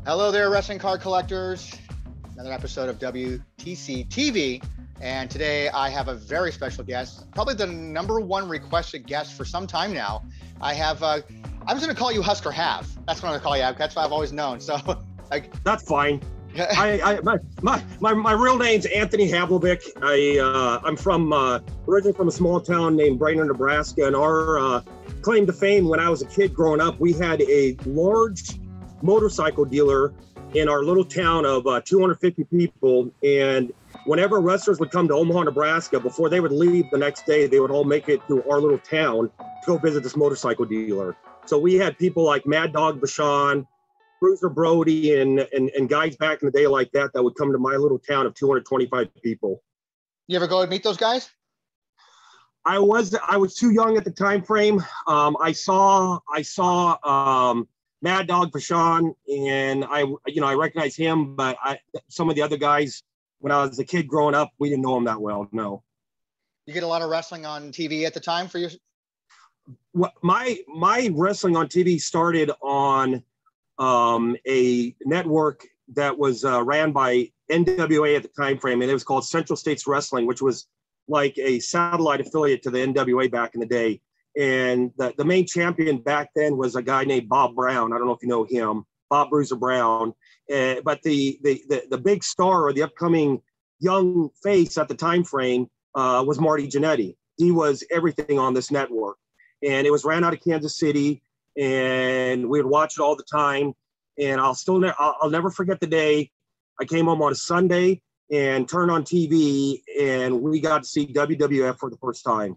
Hello there, wrestling card collectors. Another episode of WTCtv. And today I have a very special guest, probably the #1 requested guest for some time now. I was going to call you Huskerhav. That's what I'm going to call you. That's what I've always known. So, that's fine. My real name's Anthony Havlovic. I'm from originally from a small town named Brainerd, Nebraska, and our claim to fame when I was a kid growing up, we had a large motorcycle dealer in our little town of 250 people, and whenever wrestlers would come to Omaha, Nebraska, before they would leave the next day, they would all make it to our little town to go visit this motorcycle dealer. So we had people like Mad Dog Bashan, Bruiser Brody, and guys back in the day like that would come to my little town of 225 people. You ever go and meet those guys? I was too young at the time frame. I saw Mad Dog Bashan, and I recognize him, but some of the other guys, when I was a kid growing up, we didn't know him that well. No. You get a lot of wrestling on TV at the time for you? Well, my wrestling on TV started on a network that was ran by NWA at the time frame, and it was called Central States Wrestling, which was like a satellite affiliate to the NWA back in the day. And the main champion back then was a guy named Bob Brown. I don't know if you know him, Bob Bruiser Brown. But the big star, or the upcoming young face at the time frame, was Marty Jannetty. He was everything on this network, and it was ran out of Kansas City, and we would watch it all the time. And I'll never forget the day I came home on a Sunday and turned on TV, and we got to see WWF for the first time.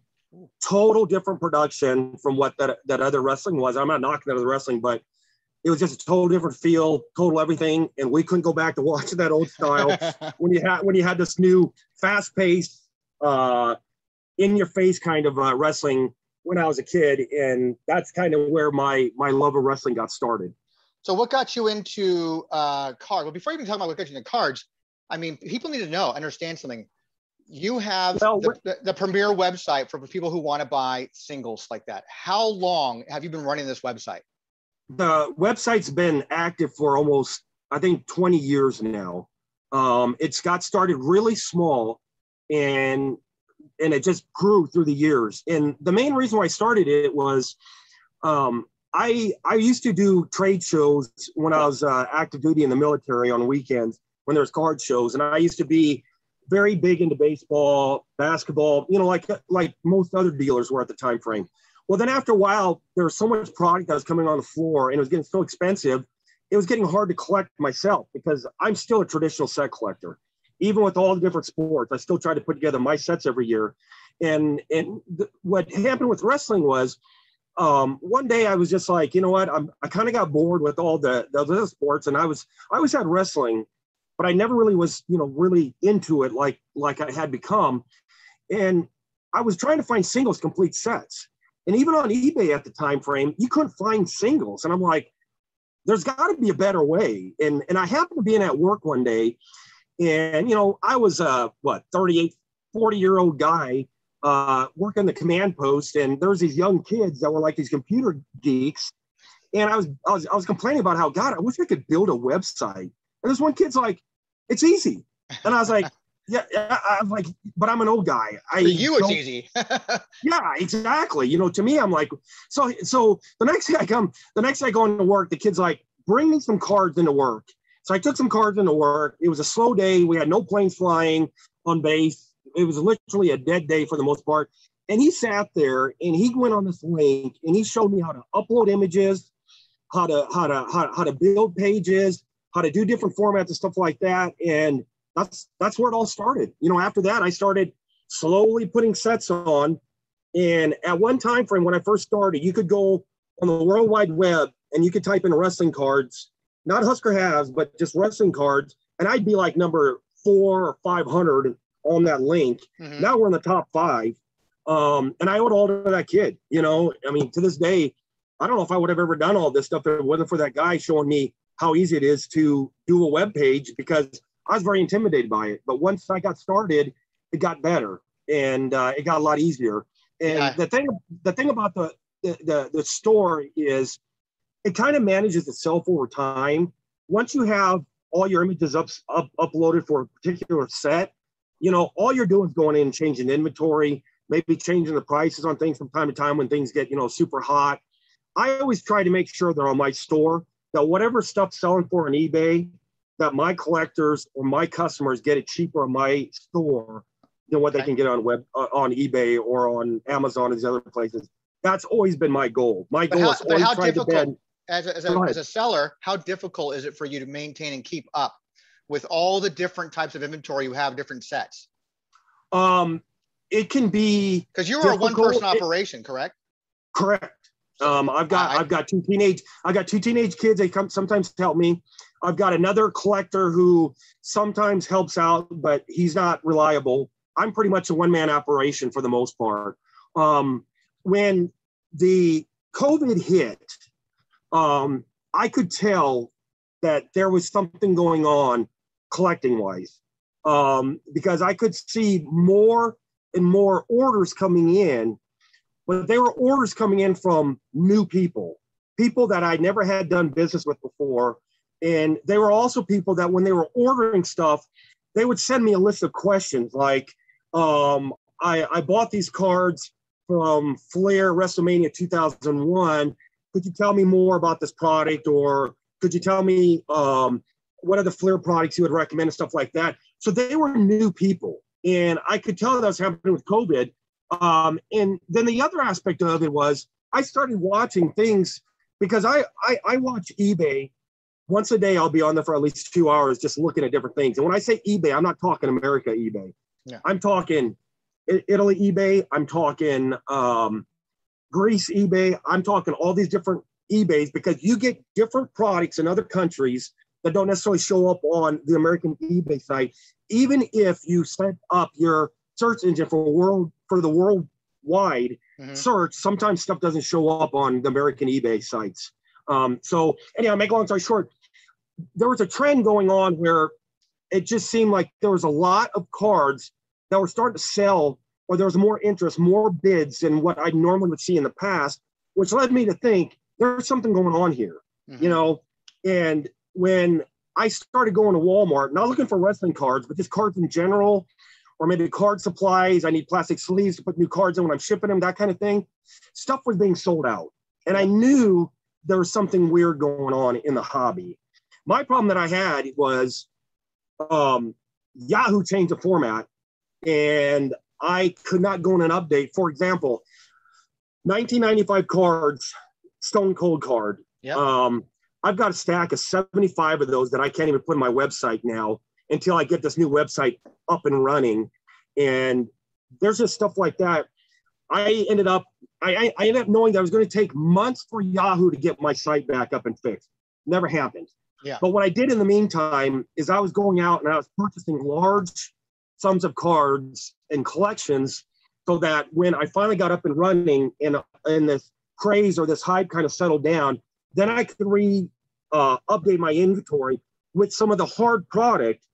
Total different production from what that other wrestling was. I'm not knocking that other wrestling, but it was just a total different feel, total everything, and we couldn't go back to watching that old style when you had this new fast-paced, in-your-face kind of wrestling when I was a kid, and that's kind of where my love of wrestling got started. So what got you into cards? Well, before you even talk about what got you into cards, I mean, people need to understand something. You have the premier website for people who want to buy singles like that. How long have you been running this website? The website's been active for almost, I think, 20 years now. It's got started really small, and it just grew through the years. And the main reason why I started it was I used to do trade shows when I was active duty in the military on weekends when there's card shows. And I used to be very big into baseball, basketball, like most other dealers were at the time frame. Well, then after a while, there was so much product that was coming on the floor, and it was getting so expensive, it was getting hard to collect myself, because I'm still a traditional set collector. Even with all the different sports, I still try to put together my sets every year. And what happened with wrestling was, one day I was just like, you know what, I kind of got bored with all the other sports, and I always had wrestling, but I never really was, really into it like I had become. And I was trying to find singles complete sets. And even on eBay at the time frame, you couldn't find singles. And I'm like, there's got to be a better way. And I happened to be in at work one day, and, I was 38, 40-year-old guy working the command post. And there's these young kids that were like these computer geeks. And I was complaining about how, God, I wish I could build a website. And this one kid's like, it's easy. And I was like, yeah, I'm like, but I'm an old guy. For you, it's easy. Yeah, exactly. To me, I'm like, so the next day I go into work, the kid's like, bring me some cards into work. So I took some cards into work. It was a slow day. We had no planes flying on base. It was literally a dead day for the most part. And he sat there and he went on this link and he showed me how to upload images, how to build pages, how to do different formats and stuff like that. And that's where it all started. After that, I started slowly putting sets on. And at one time frame when I first started, you could go on the World Wide Web and you could type in wrestling cards, not Huskerhavs, but just wrestling cards. And I'd be like number 400 or 500 on that link. Mm-hmm. Now we're in the top 5. And I owe it all to that kid. To this day, I don't know if I would have ever done all this stuff if it wasn't for that guy showing me how easy it is to do a web page, because I was very intimidated by it. But once I got started, it got better, and it got a lot easier. And yeah. the thing about the store is it kind of manages itself over time. once you have all your images uploaded for a particular set, all you're doing is going in and changing inventory, maybe changing the prices on things from time to time when things get, super hot. I always try to make sure that on my store, that whatever stuff's selling for on eBay, that my collectors or my customers get it cheaper on my store than what they can get on eBay or on Amazon and these other places. That's always been my goal. My goal is always trying to bend. As a seller, how difficult is it for you to maintain and keep up with all the different types of inventory you have, different sets? It can be, because you are a one-person operation, correct? Correct. I've got two teenage kids. They come sometimes to help me. I've got another collector who sometimes helps out, but he's not reliable. I'm pretty much a one-man operation for the most part. When the COVID hit, I could tell that there was something going on collecting wise, because I could see more and more orders coming in, but they were orders coming in from new people that I never had done business with before. And they were also people that when they were ordering stuff, they would send me a list of questions like, I bought these cards from Flair WrestleMania 2001. Could you tell me more about this product? Or could you tell me what are the Flair products you would recommend and stuff like that? So they were new people. And I could tell that was happening with COVID. And then the other aspect of it was I started watching things because I watch eBay once a day. I'll be on there for at least 2 hours just looking at different things. And when I say eBay, I'm not talking America eBay. Yeah. I'm talking Italy eBay. I'm talking Greece eBay. I'm talking all these different eBays because you get different products in other countries that don't necessarily show up on the American eBay site. Even if you set up your search engine for the worldwide search, sometimes stuff doesn't show up on the American eBay sites. So anyhow, make a long story short, there was a trend going on where it just seemed like there was a lot of cards that were starting to sell, or there was more interest, more bids than what I normally would see in the past, which led me to think there's something going on here, and when I started going to Walmart, not looking for wrestling cards, but just cards in general, or maybe card supplies. I need plastic sleeves to put new cards in when I'm shipping them, that kind of thing. Stuff was being sold out. And I knew there was something weird going on in the hobby. My problem that I had was Yahoo changed the format and I could not go in an update. For example, 1995 cards, Stone Cold card. Yep. I've got a stack of 75 of those that I can't even put on my website now until I get this new website up and running. And there's just stuff like that. I ended up knowing that it was going to take months for Yahoo to get my site back up and fixed. Never happened. Yeah. But what I did in the meantime is I was going out and I was purchasing large sums of cards and collections so that when I finally got up and running and this craze or this hype kind of settled down, then I could update my inventory with some of the hard product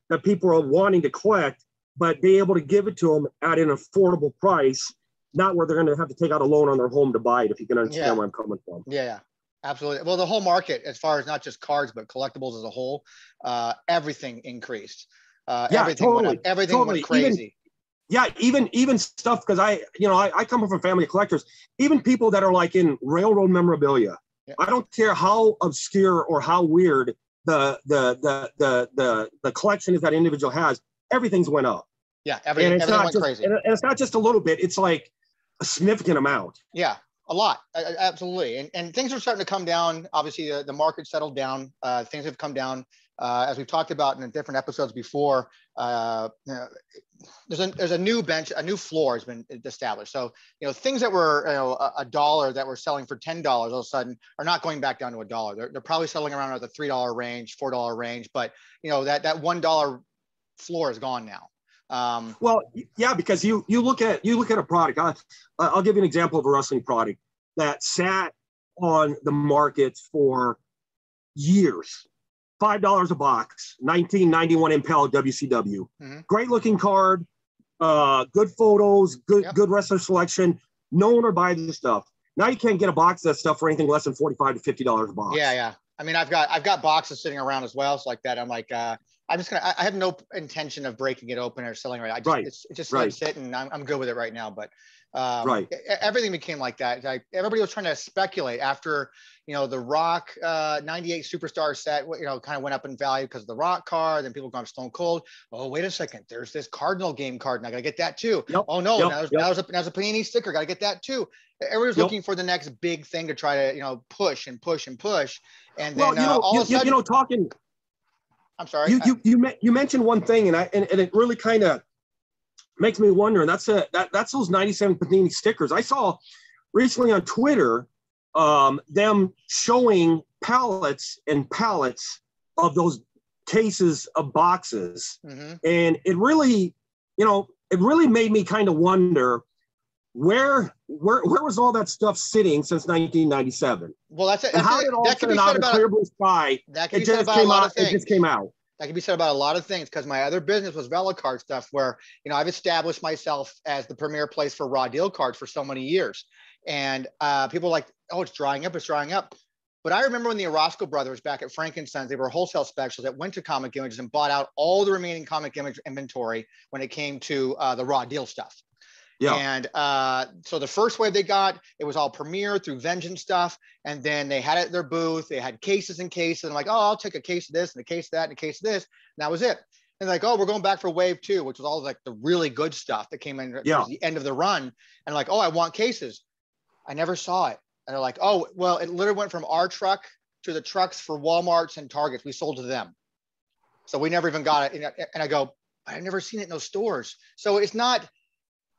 that people are wanting to collect, but be able to give it to them at an affordable price, not where they're going to have to take out a loan on their home to buy it, if you can understand where I'm coming from. Yeah, absolutely. Well, the whole market, as far as not just cards, but collectibles as a whole, everything increased. Everything totally, went up. Everything went crazy. Even stuff, because I come from a family of collectors, even people that are like in railroad memorabilia. Yeah. I don't care how obscure or how weird the collection is that individual has, everything's went up. Yeah, everything went crazy. And it's not just a little bit, it's like a significant amount. Yeah, a lot. Absolutely. And things are starting to come down. Obviously, the market settled down. Things have come down. As we've talked about in different episodes before, there's a new bench, a new floor has been established. So, things that were $1 that were selling for $10 all of a sudden are not going back down to $1. They're probably settling around at the $3 range, $4 range. But that $1 floor is gone now. Well, yeah, because you look at a product. I'll give you an example of a wrestling product that sat on the market for years. $5 a box, 1991 Impel WCW. Great looking card, good photos, good wrestler selection. No one would buy this stuff. Now you can't get a box of that stuff for anything less than $45 to $50 a box. Yeah, I mean, I've got boxes sitting around as well. So like that, I'm like, I'm just gonna. I have no intention of breaking it open or selling it. It's just let it sit, and I'm good with it right now. But everything became like that. Like everybody was trying to speculate after, the Rock 98 Superstar set, kind of went up in value because of the Rock card. Then people gone Stone Cold. Oh, wait a second. There's this Cardinal game card, and I gotta get that too. Yep. Oh no, now there's a Panini sticker. Gotta get that too. Everybody's looking for the next big thing to try to, push and push and push. And then all of a sudden, talking. I'm sorry. You mentioned one thing, and it really kind of makes me wonder. And that's those 97 Panini stickers. I saw recently on Twitter them showing pallets and pallets of those cases of boxes, and it really made me kind of wonder where was all that stuff sitting since 1997? Well, that's it. And how did all of a sudden out of clear blue sky it just came out? That can be said about a lot of things, because my other business was Velicard stuff, where I've established myself as the premier place for raw deal cards for so many years, and people are like, oh, it's drying up. But I remember when the Orozco brothers back at Frank & Sons, they were wholesale specialists that went to Comic Images and bought out all the remaining Comic Image inventory when it came to the raw deal stuff. Yeah. And so the first wave they got, it was all Premiere through Vengeance stuff. And then they had it at their booth. They had cases and cases. And I'm like, oh, I'll take a case of this and a case of that and a case of this. And that was it. And like, oh, we're going back for wave 2, which was all like the really good stuff that came in at the end of the run. And like, oh, I want cases. I never saw it. And they're like, oh, well, it literally went from our truck to the trucks for Walmarts and Targets. We sold to them. So we never even got it. And I go, I've never seen it in those stores. So it's not,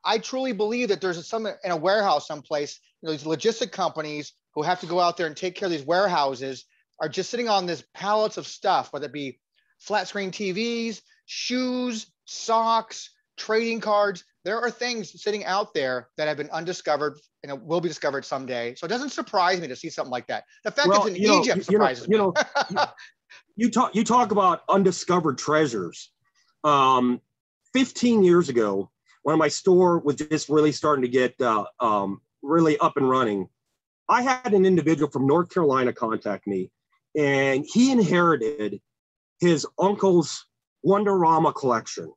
I truly believe that there's some in a warehouse someplace, these logistic companies who have to go out there and take care of these warehouses are just sitting on these pallets of stuff, whether it be flat screen TVs, shoes, socks, trading cards. There are things sitting out there that have been undiscovered and it will be discovered someday. So it doesn't surprise me to see something like that. The fact that it's in Egypt surprises me. You talk about undiscovered treasures. 15 years ago, when my store was just really starting to get really up and running, I had an individual from North Carolina contact me, and he inherited his uncle's Wonderama collection.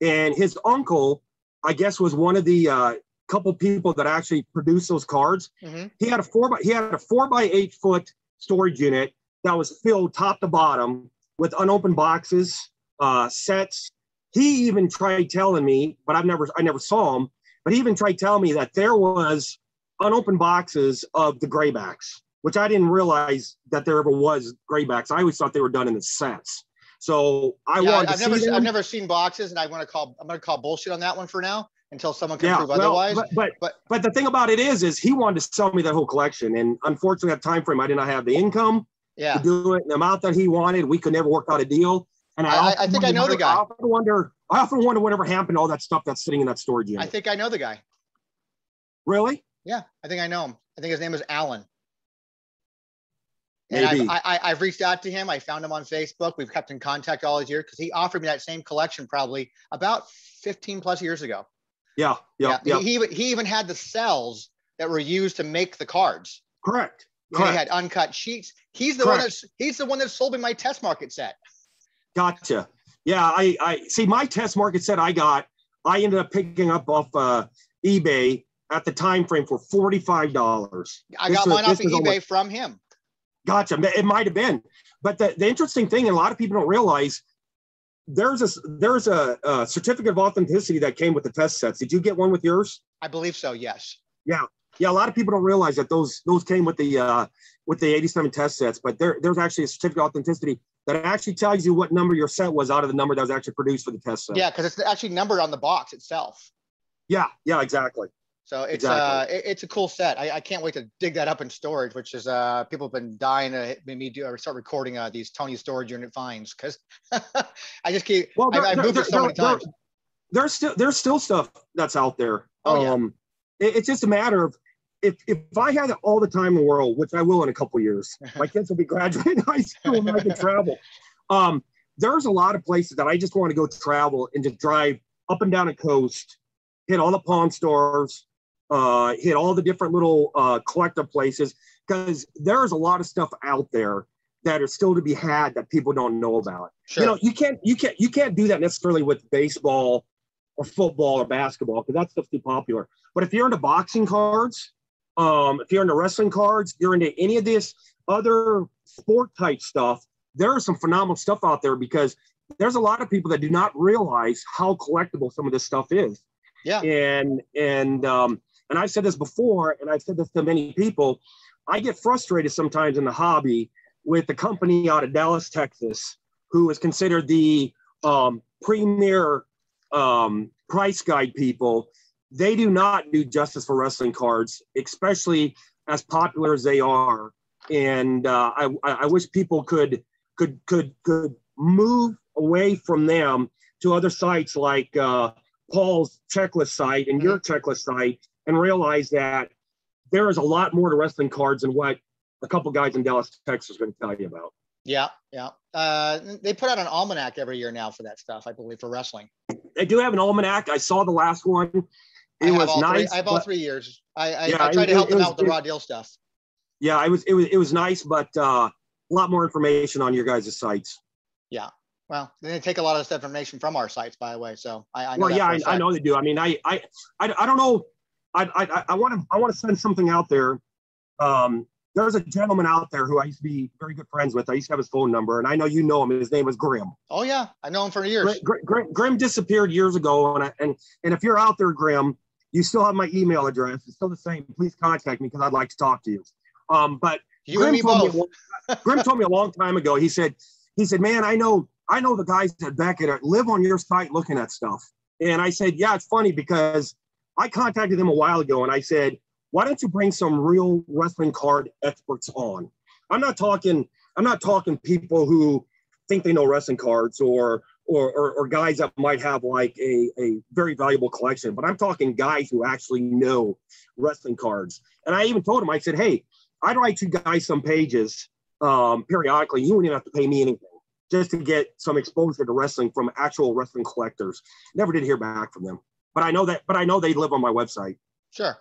And his uncle, I guess, was one of the couple people that actually produced those cards. Mm-hmm. He had a 4x8 foot storage unit that was filled top to bottom with unopened boxes, sets. He even tried telling me, but I never saw him, but he even tried telling me that there was unopened boxes of the graybacks, which I didn't realize that there ever was graybacks. I always thought they were done in the sets. So I've never seen boxes, and I'm going to call bullshit on that one for now until someone can prove otherwise. But the thing about it is he wanted to sell me that whole collection, and unfortunately at the time frame I did not have the income to do it. The amount that he wanted, we could never work out a deal. And I think I know the guy. I often wonder whatever happened to all that stuff that's sitting in that storage unit. I think I know the guy. Really? Yeah, I think I know him. I think his name is Alan. Maybe. And I've reached out to him. I found him on Facebook. We've kept in contact all these years because he offered me that same collection probably about 15 plus years ago. Yeah. He even had the cells that were used to make the cards. Correct. He had uncut sheets. He's the one that sold me my test market set. Gotcha. Yeah, I see my test market set I ended up picking up off eBay at the time frame for $45. I got mine off of eBay from him. Gotcha. It might have been. But the interesting thing, and a lot of people don't realize, there's a certificate of authenticity that came with the test sets. Did you get one with yours? I believe so, yes. Yeah. A lot of people don't realize that those came with the 87 test sets, but there's actually a certificate of authenticity that actually tells you what number your set was out of the number that was actually produced for the test set. Yeah, because it's actually numbered on the box itself. Yeah, exactly. So it's a cool set. I can't wait to dig that up in storage, which is people have been dying to make me start recording these Tony storage unit finds because I just keep. Well, I've moved it so many times. There's still stuff that's out there. It's just a matter of if I had all the time in the world, which I will in a couple of years, my kids will be graduating high school and I can travel. There's a lot of places that I just want to go travel and just drive up and down a coast, hit all the pawn stores, hit all the different little collector places, because there's a lot of stuff out there that are still to be had that people don't know about. Sure. You know, you can't do that necessarily with baseball or football or basketball because that stuff's too popular. But if you're into boxing cards, if you're into wrestling cards, you're into any of this other sport type stuff, there is some phenomenal stuff out there because there's a lot of people that do not realize how collectible some of this stuff is. Yeah. And I've said this before, and I've said this to many people. I get frustrated sometimes in the hobby with the company out of Dallas, Texas, who is considered the premier price guide people. They do not do justice for wrestling cards, especially as popular as they are. And I wish people could move away from them to other sites like Paul's checklist site and your checklist site, and realize that there is a lot more to wrestling cards than what a couple guys in Dallas, Texas are going to tell you about. Yeah. They put out an almanac every year now for that stuff, I believe, for wrestling. They do have an almanac. I saw the last one. It was nice. I have all 3 years. I tried to help them out with the raw deal stuff. Yeah, it was nice, but a lot more information on your guys' sites. Yeah. Well, they take a lot of this information from our sites, by the way. So I know. Well, I know they do. I mean, I don't know. I want to send something out there. There's a gentleman out there who I used to be very good friends with. I used to have his phone number, and I know you know him. His name was Grim. Oh yeah, I know him for years. Grim disappeared years ago, and if you're out there, Grim, you still have my email address. It's still the same. Please contact me because I'd like to talk to you. But you and me both. Grim told me a long time ago. He said, man, I know the guys at Beckett live on your site looking at stuff. And I said, yeah, it's funny because I contacted him a while ago, and I said, why don't you bring some real wrestling card experts on? I'm not talking people who think they know wrestling cards or guys that might have like a very valuable collection, but I'm talking guys who actually know wrestling cards. And I even told him, I said, hey, I'd write you guys some pages periodically. You wouldn't even have to pay me anything just to get some exposure to wrestling from actual wrestling collectors. Never did hear back from them, but I know they live on my website. Sure.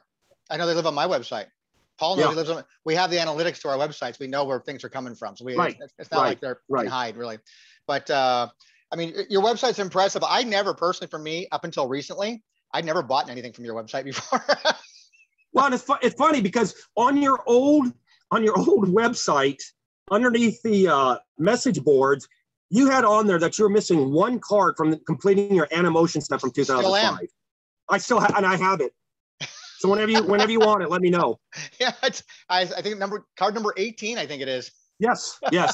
I know they live on my website. Paul knows he lives on. We have the analytics to our websites. We know where things are coming from. So it's not like they're can hide really. But I mean, your website's impressive. I never personally, for me, up until recently, I'd never bought anything from your website before. Well, it's funny because on your old website, underneath the message boards, you had on there that you're missing one card from completing your Animotion stuff from 2005. I still have, and I have it. So whenever you want it, let me know. Yeah, I think card number 18, I think it is. Yes, yep.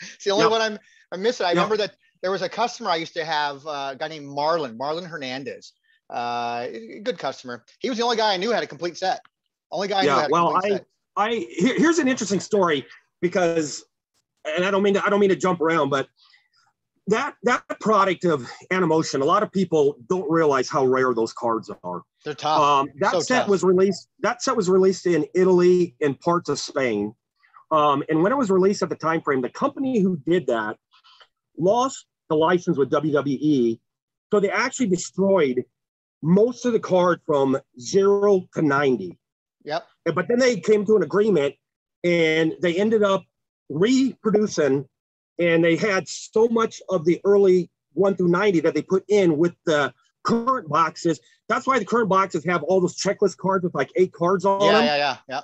It's the only one I'm missing. I remember that there was a customer I used to have, a guy named Marlon Hernandez. Good customer. He was the only guy I knew had a complete set. Only guy I knew had a complete set. Here's an interesting story because, and I don't mean to jump around, but that product of Animotion, a lot of people don't realize how rare those cards are. They're tough. That set was released in Italy and parts of Spain. And when it was released at the time frame, the company who did that lost the license with WWE. So they actually destroyed most of the card from 0 to 90. Yep. But then they came to an agreement and they ended up reproducing, and they had so much of the early 1 through 90 that they put in with the current boxes. That's why the current boxes have all those checklist cards with like 8 cards on them. Yeah.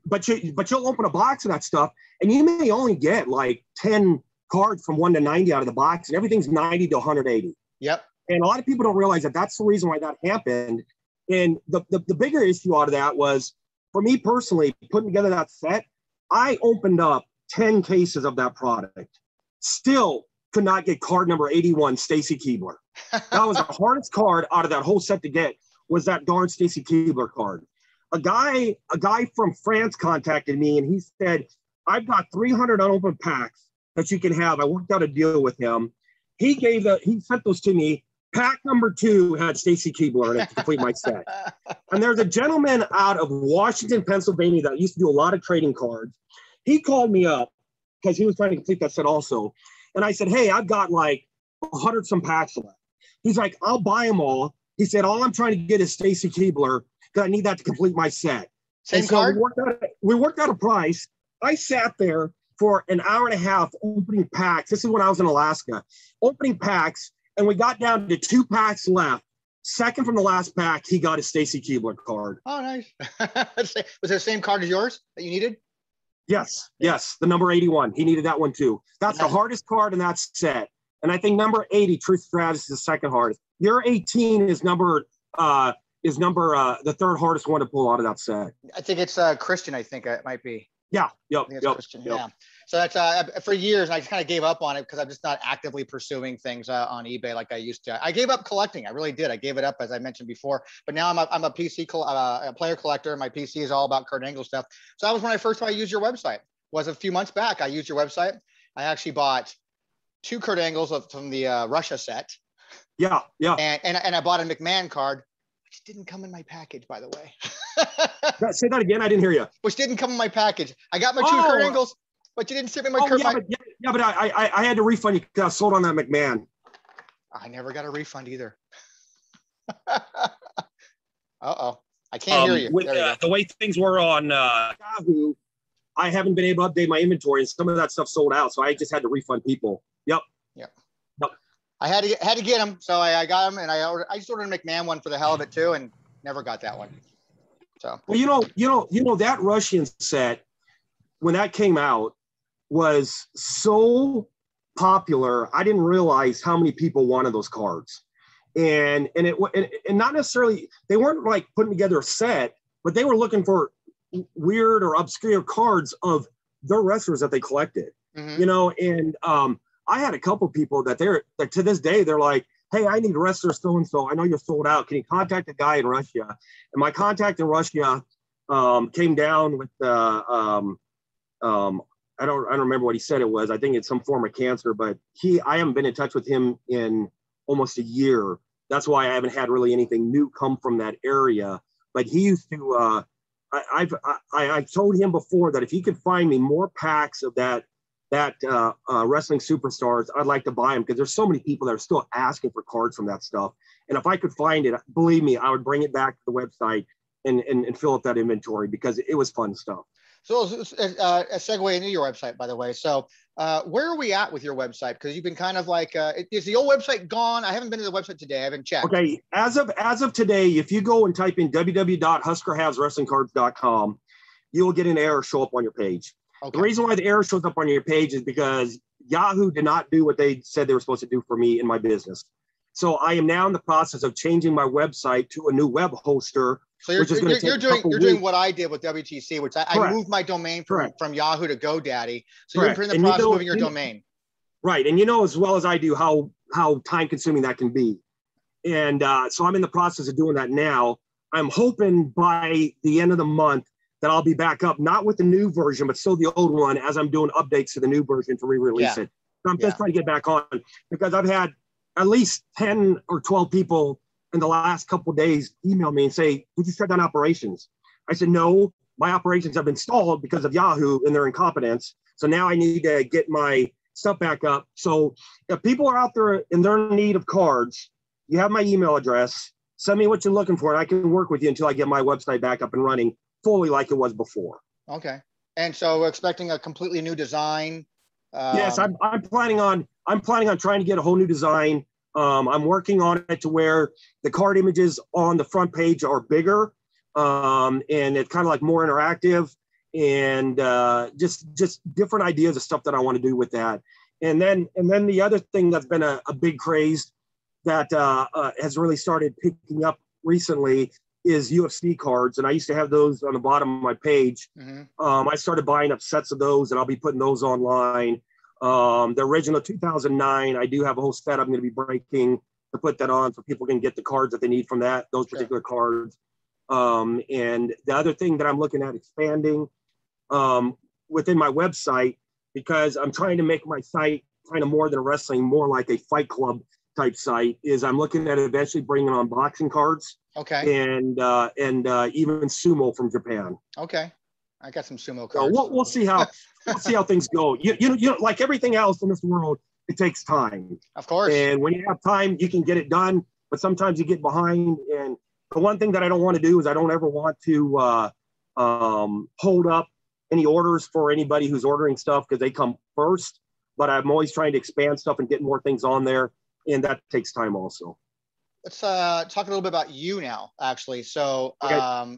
But you'll open a box of that stuff and you may only get like 10 cards from 1 to 90 out of the box, and everything's 90 to 180. Yep. And a lot of people don't realize that that's the reason why that happened. And the bigger issue out of that was, for me personally, putting together that set, I opened up 10 cases of that product. Still could not get card number 81, Stacy Keibler. That was the hardest card out of that whole set to get, was that darn Stacy Keibler card. A guy from France contacted me and he said, I've got 300 unopened packs that you can have. I worked out a deal with him. He sent those to me. Pack number 2 had Stacy Keibler in it to complete my set. And there's a gentleman out of Washington, Pennsylvania that used to do a lot of trading cards. He called me up because he was trying to complete that set also. And I said, hey, I've got like 100 some packs left. He's like, I'll buy them all. He said, all I'm trying to get is Stacy Keibler because I need that to complete my set. Same card? We worked out a price. I sat there for an hour and a half opening packs. This is when I was in Alaska, opening packs, and we got down to 2 packs left. Second from the last pack, he got a Stacy Keibler card. Oh, nice. Was it the same card as yours that you needed? Yes, the number 81. He needed that one too. That's the hardest card in that set. And I think number 80, Truth Stratus, is the second hardest. Your 18 is the third hardest one to pull out of that set. I think it's Christian. I think it might be. Yeah. Yep. Christian. Yeah. So that's for years, I just kind of gave up on it because I'm just not actively pursuing things on eBay like I used to. I gave up collecting. I really did. I gave it up, as I mentioned before. But now I'm a PC a player collector. My PC is all about Kurt Angle stuff. So that was when I first time I used your website. Was a few months back. I used your website. I actually bought 2 Kurt Angles from the Russia set. Yeah. And I bought a McMahon card, which didn't come in my package, by the way. Say that again. I didn't hear you. Which didn't come in my package. I got my 2 Kurt Angles, but you didn't send me my Kurt. But I had to refund you because I sold on that McMahon. I never got a refund either. Uh-oh. I can't hear you. With the way things were on Yahoo, I haven't been able to update my inventory, and some of that stuff sold out, so I just had to refund people. Yep. I had to get them, so I got them, and I just ordered a McMahon one for the hell of it too, and never got that one. So well, you know that Russian set when that came out was so popular. I didn't realize how many people wanted those cards, and not necessarily they weren't like putting together a set, but they were looking for weird or obscure cards of their wrestlers that they collected. You know, and I had a couple people that to this day they're like, hey, I need wrestler so and so. I know you're sold out. Can you contact a guy in Russia? And my contact in Russia came down with I don't remember what he said it was. I think it's some form of cancer, but I haven't been in touch with him in almost a year. That's why I haven't had really anything new come from that area. But he used to. I told him before that if he could find me more packs of that wrestling superstars, I'd like to buy them because there's so many people that are still asking for cards from that stuff. And if I could find it, believe me, I would bring it back to the website and fill up that inventory because it was fun stuff. So a segue into your website, by the way. So where are we at with your website? Because you've been kind of like, is the old website gone? I haven't been to the website today. I haven't checked. Okay. As of today, if you go and type in www.huskerhavswrestlingcards.com, you will get an error show up on your page. Okay. The reason why the error shows up on your page is because Yahoo did not do what they said they were supposed to do for me in my business. So I am now in the process of changing my website to a new web hoster. So you're doing what I did with WTC, which I moved my domain from Yahoo to GoDaddy. So you're in the process of moving your domain. Right. And you know as well as I do how time consuming that can be. And so I'm in the process of doing that now. I'm hoping by the end of the month that I'll be back up, not with the new version, but still the old one as I'm doing updates to the new version to re-release it. So I'm just trying to get back on because I've had at least 10 or 12 people in the last couple of days email me and say, did you shut down operations? I said, no, my operations have been stalled because of Yahoo and their incompetence. So now I need to get my stuff back up. So if people are out there and they're in need of cards, you have my email address, send me what you're looking for, and I can work with you until I get my website back up and running fully like it was before. Okay. And so we're expecting a completely new design. Yes, I'm planning on trying to get a whole new design. I'm working on it to where the card images on the front page are bigger, and it's kind of like more interactive, and just different ideas of stuff that I want to do with that. And then the other thing that's been a big craze that has really started picking up recently is UFC cards, and I used to have those on the bottom of my page. I started buying up sets of those, and I'll be putting those online. The original 2009, I do have a whole set I'm going to be breaking to put that on so people can get the cards that they need from those particular cards. And the other thing that I'm looking at expanding within my website, because I'm trying to make my site kind of more than wrestling, more like a Fight Club type site, is I'm looking at eventually bringing on boxing cards. Okay. And even sumo from Japan. Okay. I got some sumo cards. We'll see how things go. You know, like everything else in this world, it takes time. Of course. And when you have time, you can get it done. But sometimes you get behind. And the one thing that I don't want to do is I don't ever want to hold up any orders for anybody who's ordering stuff because they come first. But I'm always trying to expand stuff and get more things on there, and that takes time also. Let's talk a little bit about you now, actually. So, Okay.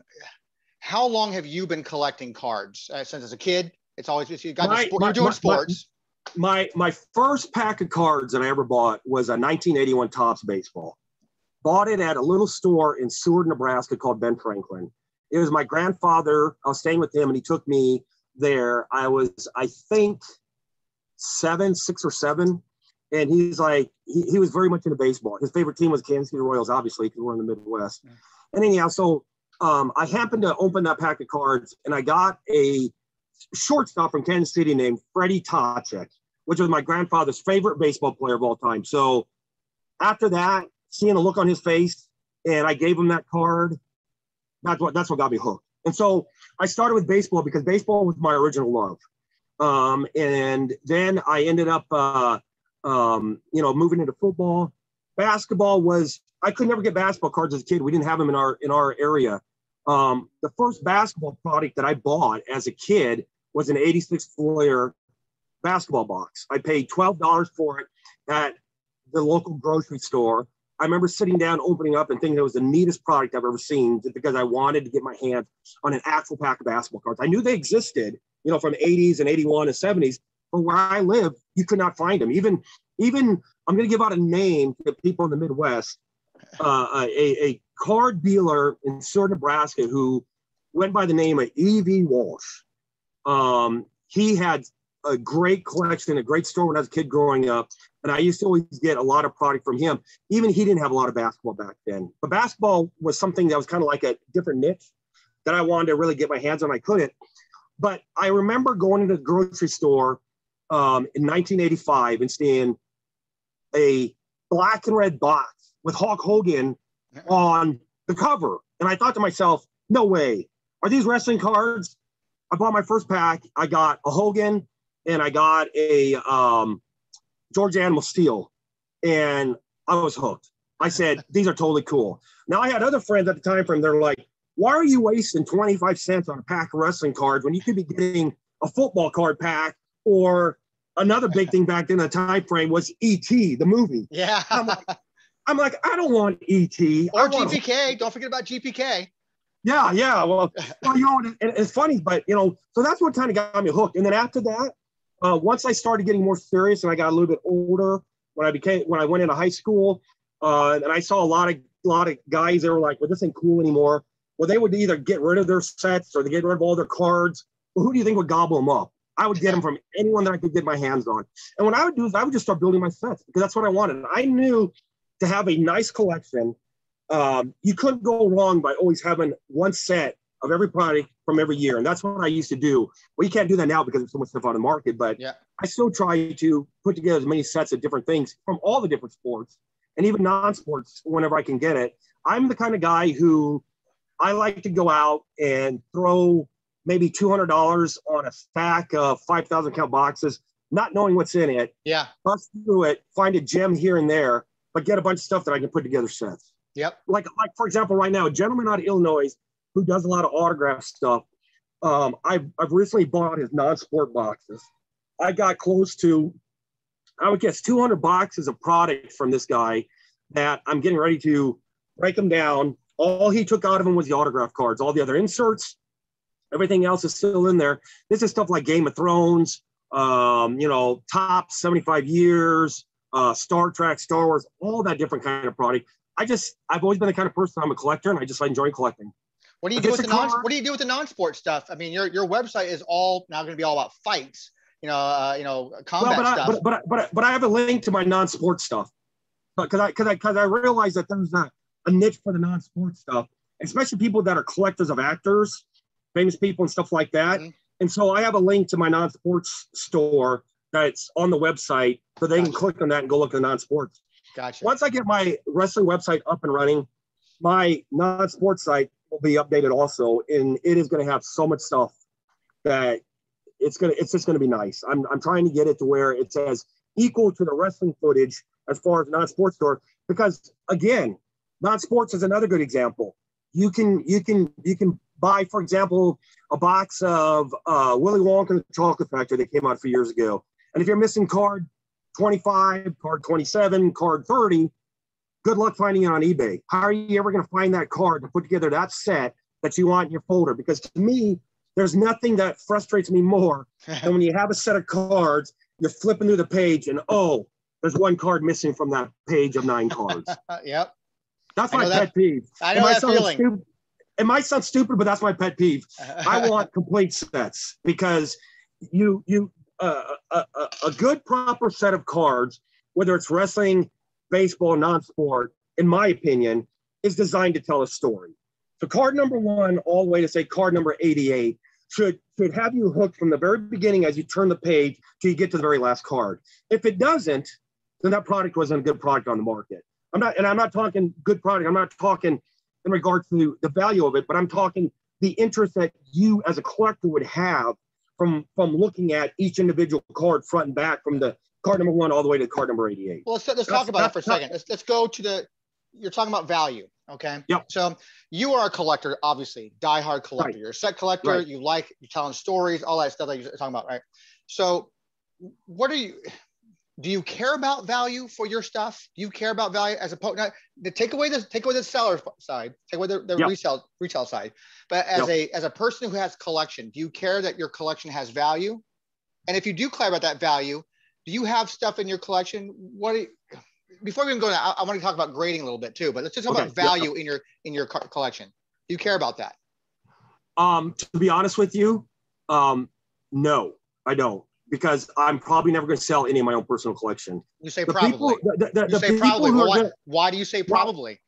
how long have you been collecting cards? Since as a kid, it's always you got you're doing sports. My first pack of cards that I ever bought was a 1981 Topps baseball. Bought it at a little store in Seward, Nebraska called Ben Franklin. It was my grandfather. I was staying with him, and he took me there. I was, I think, 6 or 7. And he's like, he was very much into baseball. His favorite team was Kansas City Royals, obviously, because we're in the Midwest. Yeah. And anyhow, so I happened to open that pack of cards, and I got a shortstop from Kansas City named Freddie Tacek, which was my grandfather's favorite baseball player of all time. So after that, seeing the look on his face, and I gave him that card, that's what got me hooked. And so I started with baseball because baseball was my original love. And then I ended up, moving into football. Basketball was, I could never get basketball cards as a kid. We didn't have them in our area. The first basketball product that I bought as a kid was an 86 Flair basketball box. I paid $12 for it at the local grocery store. I remember sitting down, opening up, and thinking it was the neatest product I've ever seen, just because I wanted to get my hands on an actual pack of basketball cards. I knew they existed, from 80s and 81 and 70s, but where I live, you could not find them. Even I'm going to give out a name to people in the Midwest, a card dealer in Seward, Nebraska, who went by the name of E.V. Walsh. He had a great collection, a great store when I was a kid growing up. And I used to always get a lot of product from him. Even he didn't have a lot of basketball back then. But basketball was something that was kind of like a different niche that I wanted to really get my hands on. I couldn't. But I remember going into the grocery store in 1985 and seeing a black and red box with Hulk Hogan on the cover. And I thought to myself, no way. Are these wrestling cards? I bought my first pack. I got a Hogan and I got a George Animal Steel, and I was hooked. I said, these are totally cool. Now, I had other friends at the time from, they're like, why are you wasting 25 cents on a pack of wrestling cards when you could be getting a football card pack? Or another big thing back in the time frame was E.T., the movie. Yeah. I'm like, I don't want E.T. Or GPK. Don't forget about GPK. Yeah. Well, it's funny, but, so that's what kind of got me hooked. And then after that, once I started getting more serious and I got a little bit older, when I went into high school, and I saw a lot of guys, they were like, well, this ain't cool anymore. Well, they would either get rid of their sets or they get rid of all their cards. Well, who do you think would gobble them up? I would get them from anyone that I could get my hands on. And what I would do is I would just start building my sets because that's what I wanted. And I knew to have a nice collection, you couldn't go wrong by always having one set of every product from every year. And that's what I used to do. Well, you can't do that now because there's so much stuff on the market, but yeah. I still try to put together as many sets of different things from all the different sports and even non-sports whenever I can get it. I'm the kind of guy who I like to go out and throw maybe $200 on a stack of 5,000 count boxes, not knowing what's in it. Yeah. Bust through it, find a gem here and there, but get a bunch of stuff that I can put together sets. Yep. Like for example, right now, a gentleman out of Illinois who does a lot of autograph stuff. I've recently bought his non-sport boxes. I got close to, I would guess 200 boxes of product from this guy that I'm getting ready to break them down. All he took out of them was the autograph cards. All the other inserts, everything else is still in there. This is stuff like Game of Thrones, top 75 years, Star Trek, Star Wars, all that different kind of product. I've always been the kind of person, I'm a collector, and I just enjoy collecting. What do you do with the non-sport stuff? I mean, your website is all now going to be all about fights, combat stuff. But I have a link to my non-sport stuff because I realized that there's a niche for the non-sport stuff, especially people that are collectors of actors, famous people and stuff like that. Mm-hmm. And so I have a link to my non-sports store that's on the website, so they can click on that and go look at the non-sports. Gotcha. Once I get my wrestling website up and running, my non-sports site will be updated also, and it is going to have so much stuff that it's just going to be nice. I'm trying to get it to where it says equal to the wrestling footage as far as non-sports store, because again, non-sports is another good example. You can buy, for example, a box of Willy Wonka and the Chocolate Factory that came out a few years ago. And if you're missing card 25, card 27, card 30, good luck finding it on eBay. How are you ever going to find that card to put together that set that you want in your folder? Because to me, there's nothing that frustrates me more than when you have a set of cards, you're flipping through the page and, oh, there's one card missing from that page of 9 cards. Yep. That's my pet peeve. I know that feeling. It might sound stupid, but that's my pet peeve. I want complete sets because a good proper set of cards, whether it's wrestling, baseball, non-sport, in my opinion, is designed to tell a story. So card number 1 all the way to say card number 88 should have you hooked from the very beginning as you turn the page till you get to the very last card. If it doesn't, then that product wasn't a good product on the market. I'm not talking good product. I'm not talking in regards to the value of it, but I'm talking the interest that you as a collector would have from looking at each individual card front and back from the card number 1 all the way to card number 88. Well, let's talk about that for a second. Let's go to you're talking about value. Okay. Yep. So you are a collector, obviously, diehard collector. Right. You're a set collector. Right. You're telling stories, all that stuff that you're talking about, right? So do you care about value for your stuff? Do you care about value as opposed to take away the seller side, take away the yep. retail side. But as yep. as a person who has collection, do you care that your collection has value? And if you do care about that value, do you have stuff in your collection? Before we even go to that, I want to talk about grading a little bit too, but let's just talk about value in your collection. Do you care about that? To be honest with you, no, I don't, because I'm probably never going to sell any of my own personal collection. You say probably. Why do you say probably?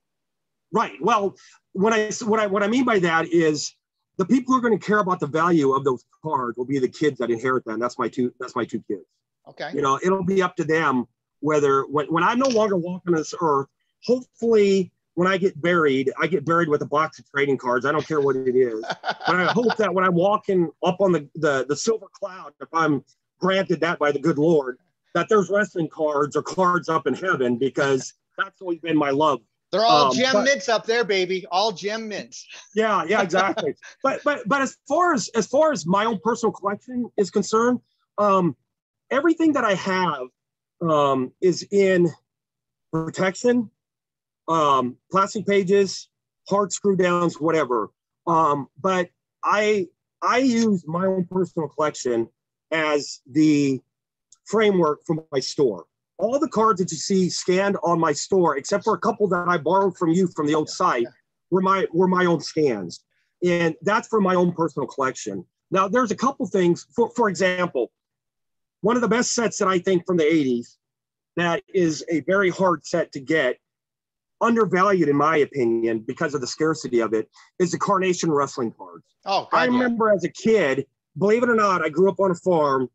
Right. Well, what I mean by that is the people who are going to care about the value of those cards will be the kids that inherit them. That's my two kids. Okay. It'll be up to them whether when I'm no longer walking this earth, hopefully when I get buried with a box of trading cards. I don't care what it is. But I hope that when I'm walking up on the silver cloud, if I'm granted that by the good Lord, that there's wrestling cards or cards up in heaven, because that's always been my love. They're all gem mints up there, baby. All gem mints. Yeah, exactly. but as far as my own personal collection is concerned, everything that I have is in protection, plastic pages, hard screw downs, whatever. But I use my own personal collection as the framework for my store. All the cards that you see scanned on my store, except for a couple that I borrowed from you from the old site, were my own scans. And that's for my own personal collection. Now, there's a couple things. For example, one of the best sets that I think from the 80s that is a very hard set to get, undervalued in my opinion because of the scarcity of it, is the Carnation wrestling cards. Oh, God, I remember as a kid, believe it or not, I grew up on a farm,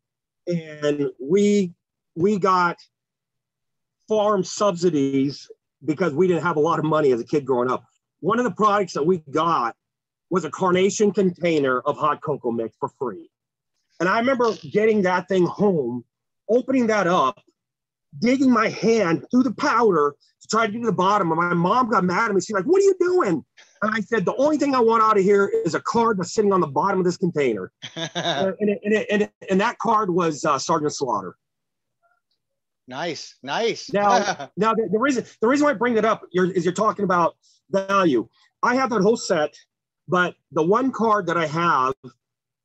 and we got farm subsidies because we didn't have a lot of money as a kid growing up. One of the products that we got was a Carnation container of hot cocoa mix for free. And I remember getting that thing home, opening that up, digging my hand through the powder to try to get to the bottom. And my mom got mad at me. She's like, "What are you doing?" And I said, "The only thing I want out of here is a card that's sitting on the bottom of this container." and that card was Sergeant Slaughter. Nice. Now the reason why I bring that up is you're talking about value. I have that whole set, but the one card that I have,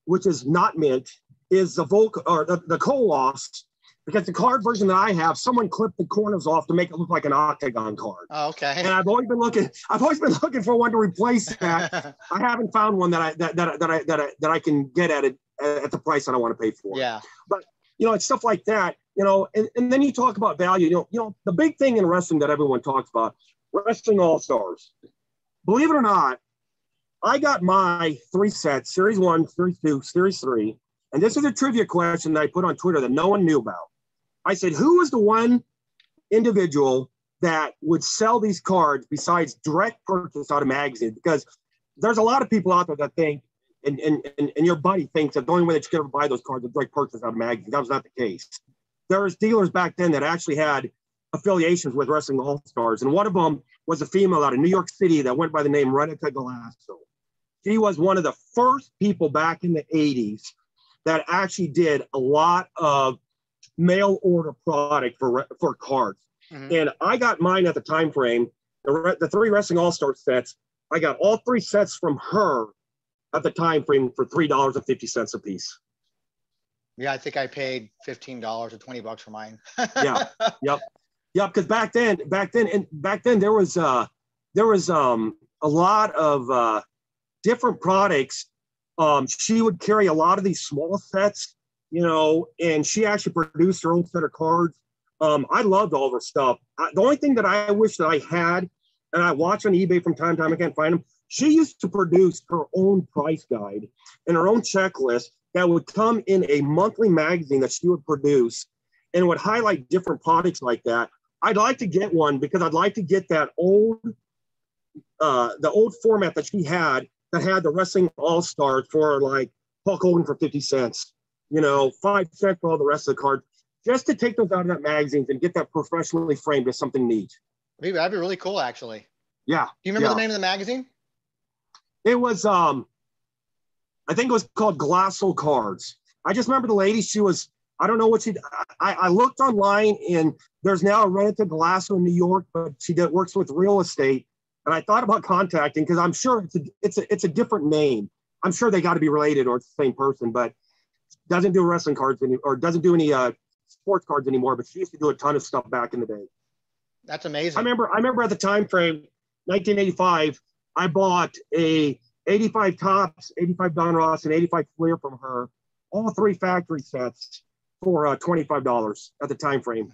which is not mint, is the the Koloffs, because the card version that I have, someone clipped the corners off to make it look like an octagon card. Oh, okay. And I've always been looking for one to replace that. I haven't found one that I can get at the price that I want to pay for. Yeah. But it's stuff like that. And then you talk about value. The big thing in wrestling that everyone talks about, Wrestling All-Stars. Believe it or not, I got my 3 sets, Series 1, Series 2, Series 3. And this is a trivia question that I put on Twitter that no one knew about. I said, who was the one individual that would sell these cards besides direct purchase out of magazines? Because there's a lot of people out there that think, and your buddy thinks that the only way that you could ever buy those cards is direct purchase out of magazines. That was not the case. There was dealers back then that actually had affiliations with Wrestling All-Stars. And one of them was a female out of New York City that went by the name Renica Galasso. She was one of the first people back in the 80s that actually did a lot of mail order product for cards. Mm-hmm. And I got mine at the time frame, the 3 Wrestling All-Star sets. I got all 3 sets from her at the time frame for $3.50 a piece. Yeah, I think I paid $15 or $20 for mine. Yeah, yep. Because back then there was a lot of different products. She would carry a lot of these small sets, and she actually produced her own set of cards. I loved all of her stuff. The only thing that I wish that I had, and I watch on eBay from time to time, I can't find them. She used to produce her own price guide and her own checklist that would come in a monthly magazine that she would produce, and would highlight different products like that. I'd like to get one because I'd like to get that the old format that she had that had the Wrestling All-Stars for like Hulk Hogan for 50 cents, 5 cents for all the rest of the cards, just to take those out of that magazine and get that professionally framed as something neat. Maybe that'd be really cool, actually. Yeah. Do you remember the name of the magazine? It was, I think it was called Glasso Cards. I just remember the lady, she was, I don't know what I looked online, and there's now a rent to Glasso in New York, but she works with real estate. And I thought about contacting, because I'm sure it's a different name. I'm sure they got to be related or it's the same person, but doesn't do wrestling cards or doesn't do any sports cards anymore. But she used to do a ton of stuff back in the day. That's amazing. I remember at the time frame, 1985, I bought a 85 Topps, 85 Don Ross, and 85 Flair from her, all 3 factory sets for $25 at the time frame.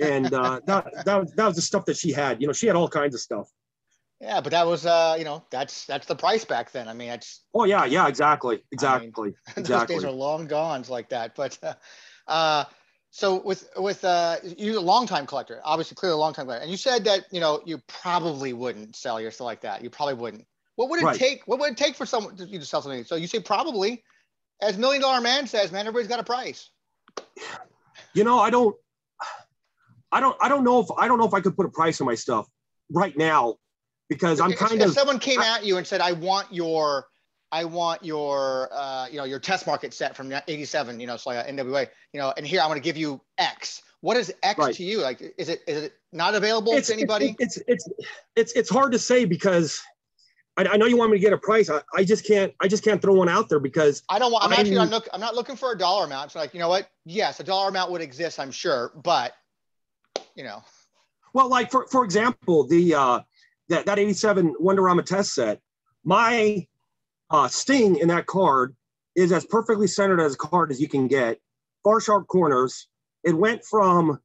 And that was the stuff that she had. She had all kinds of stuff. Yeah, but that was that's the price back then. I mean, that's. Oh yeah, exactly. Those days are long gone like that. But so with you, a longtime collector, obviously clearly a longtime collector, and you said that you probably wouldn't sell your stuff like that. You probably wouldn't. What would it take? What would it take for someone to sell something? So you say probably, as $1 Million Man says, man, everybody's got a price. I don't know if I could put a price on my stuff right now, because I'm if someone came at you and said, I want your your test market set from '87, it's like NWA, and here I'm going to give you X. What is X to you? Like, is it not available to anybody? It's hard to say, because I know you want me to get a price. I just can't throw one out there, because I'm not looking for a dollar amount. So like, you know what? Yes, a dollar amount would exist, I'm sure, but Well, like for example, that 87 Wonderama test set, my sting in that card is as perfectly centered as a card as you can get. Far sharp corners. It went from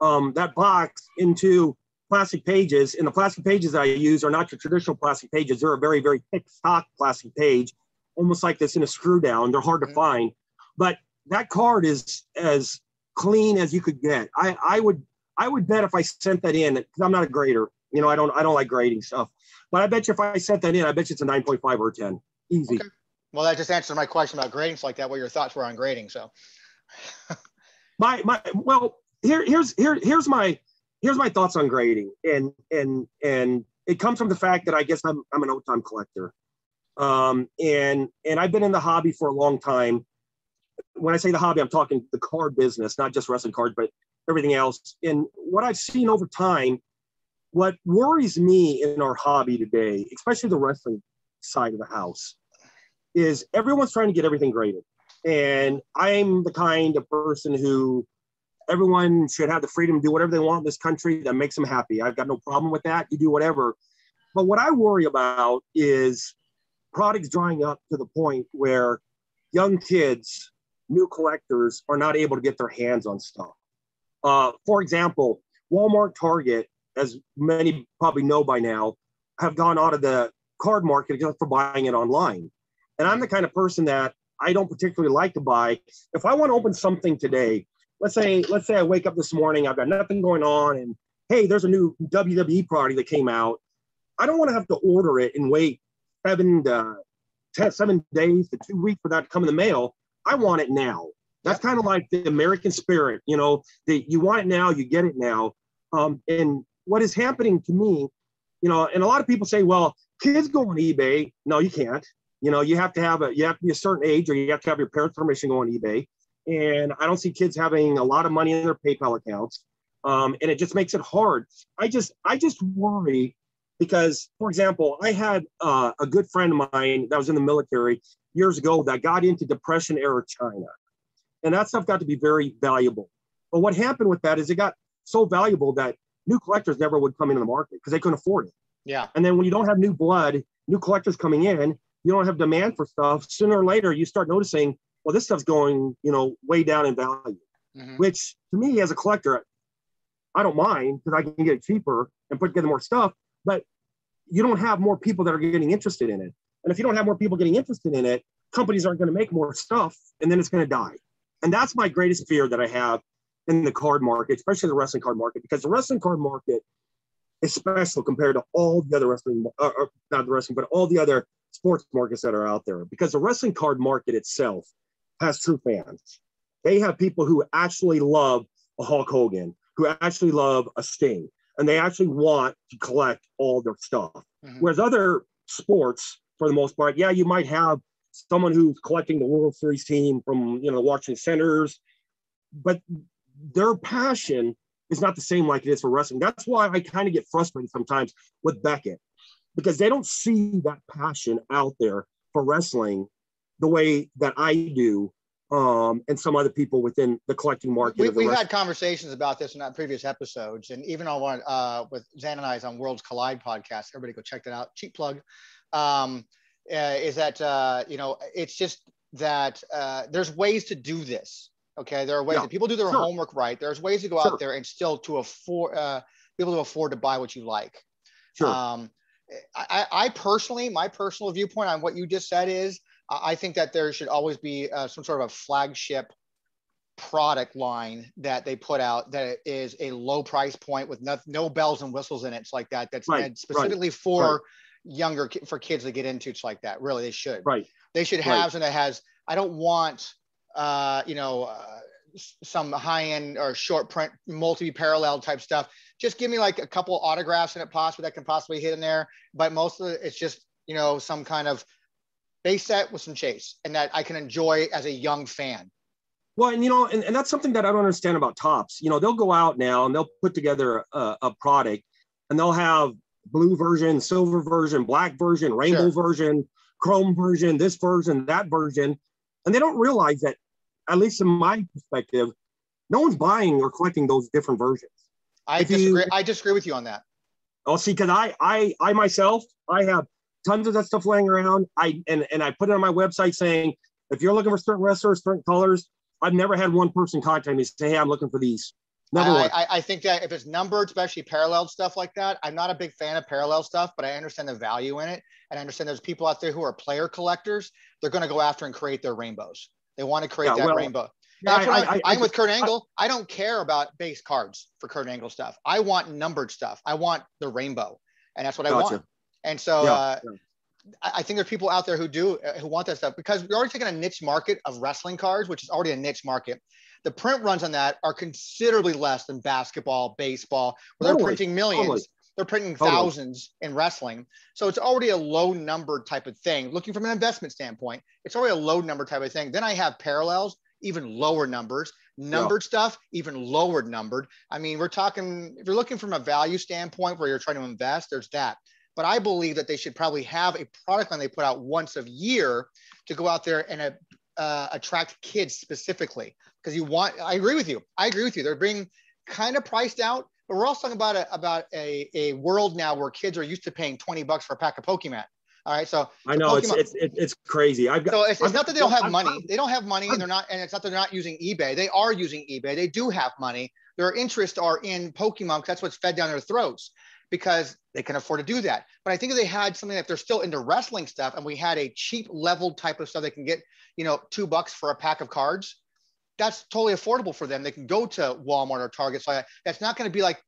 that box into plastic pages, and the plastic pages that I use are not your traditional plastic pages. They're a very, very thick stock plastic page, almost like this in a screw down. They're hard to find, but that card is as clean as you could get. I would bet if I sent that in, because I'm not a grader, I don't like grading stuff, but I bet you if I sent that in, I bet you it's a 9.5 or a 10, easy. Okay. Well, that just answered my question about grading, like that, what your thoughts were on grading. So here's my thoughts on grading, and it comes from the fact that I guess I'm an old-time collector, and I've been in the hobby for a long time. When I say the hobby, I'm talking the card business, not just wrestling cards, but everything else. And what I've seen over time, what worries me in our hobby today, especially the wrestling side of the house, is everyone's trying to get everything graded. And I'm the kind of person who everyone should have the freedom to do whatever they want in this country that makes them happy. I've got no problem with that. You do whatever. But what I worry about is products drying up to the point where young kids, new collectors, are not able to get their hands on stuff. For example, Walmart, Target, as many probably know by now, have gone out of the card market just for buying it online. And I'm the kind of person that I don't particularly like to buy. If I want to open something today, let's say I wake up this morning, I've got nothing going on, and hey, there's a new WWE product that came out. I don't want to have to order it and wait 7 days to 2 weeks for that to come in the mail. I want it now. That's kind of like the American spirit, that you want it now, you get it now. And what is happening to me, and a lot of people say, well, kids go on eBay. No, you can't. You have to be a certain age, or you have to have your parents' permission to go on eBay. And I don't see kids having a lot of money in their PayPal accounts. And it just makes it hard. I just worry because, for example, I had a good friend of mine that was in the military years ago that got into Depression era China. And that stuff got to be very valuable. But what happened with that is it got so valuable that new collectors never would come into the market because they couldn't afford it. Yeah. And then when you don't have new blood, new collectors coming in, you don't have demand for stuff. Sooner or later, you start noticing, well, this stuff's going, way down in value, which to me as a collector, I don't mind because I can get it cheaper and put together more stuff, but you don't have more people that are getting interested in it. And if you don't have more people getting interested in it, companies aren't going to make more stuff, and then it's going to die. And that's my greatest fear that I have in the card market, especially the wrestling card market, because the wrestling card market is special compared to all the other wrestling, not the wrestling, but all the other sports markets that are out there. Because the wrestling card market itself has true fans. They have people who actually love a Hulk Hogan, who actually love a Sting, and they actually want to collect all their stuff. Whereas other sports, for the most part, you might have someone who's collecting the World Series team from, the Washington Senators, but their passion is not the same like it is for wrestling. That's why I kind of get frustrated sometimes with Beckett, because they don't see that passion out there for wrestling the way that I do, and some other people within the collecting market. We've had conversations about this in our previous episodes, and even on one with Zan and I's on Worlds Collide podcast. Everybody go check that out. Cheap plug. Is that it's just that there's ways to do this. Okay, there are ways that people do their homework right. There's ways to go out there and still to afford be able to afford to buy what you like. I personally, my personal viewpoint on what you just said is, I think that there should always be some sort of a flagship product line that they put out that is a low price point with no bells and whistles in it. It's like that. That's meant specifically for for kids to get into. It's like that. Really, they should. They should have something that has. I don't want some high-end or short print multi-parallel type stuff. Just give me like a couple autographs in it possibly that can possibly hit in there. But most of it, it's just, some kind of base set with some chase and that I can enjoy as a young fan. Well, and that's something that I don't understand about Topps. They'll go out now and they'll put together a product and they'll have blue version, silver version, black version, rainbow version, chrome version, this version, that version. And they don't realize that, at least in my perspective, no one's buying or collecting those different versions. I disagree with you on that. Oh, see, because I myself, I have tons of that stuff laying around. I put it on my website saying, if you're looking for certain wrestlers, certain colors, I've never had one person contact me and say, hey, I'm looking for these. Never one. I think that if it's numbered, especially paralleled stuff like that, I'm not a big fan of parallel stuff, but I understand the value in it. And I understand there's people out there who are player collectors. They're going to go after and create their rainbows. They want to create rainbow. I'm with Kurt Angle. I don't care about base cards for Kurt Angle stuff. I want numbered stuff. I want the rainbow. And that's what I want. And so I think there's people out there who want that stuff, because we're already taking a niche market of wrestling cards, which is already a niche market. The print runs on that are considerably less than basketball, baseball, where they're printing millions. They're printing thousands in wrestling. So it's already a low number type of thing. Looking from an investment standpoint, it's already a low number type of thing. Then I have parallels, even lower numbers, numbered stuff, even lower numbered. I mean, we're talking, if you're looking from a value standpoint where you're trying to invest, there's that. But I believe that they should probably have a product line they put out once a year to go out there and attract kids specifically. Because I agree with you. They're being kind of priced out, but we're also talking about a world now where kids are used to paying $20 for a pack of Pokemon. All right, so I know it's crazy. It's not that they don't have money. They don't have money, and it's not that they're not using eBay. They are using eBay. They do have money. Their interests are in Pokemon because that's what's fed down their throats, because they can afford to do that. But I think if they had something that they're still into wrestling stuff, and we had a cheap level type of stuff they can get, $2 for a pack of cards, that's totally affordable for them. They can go to Walmart or Target. So that's not going to be like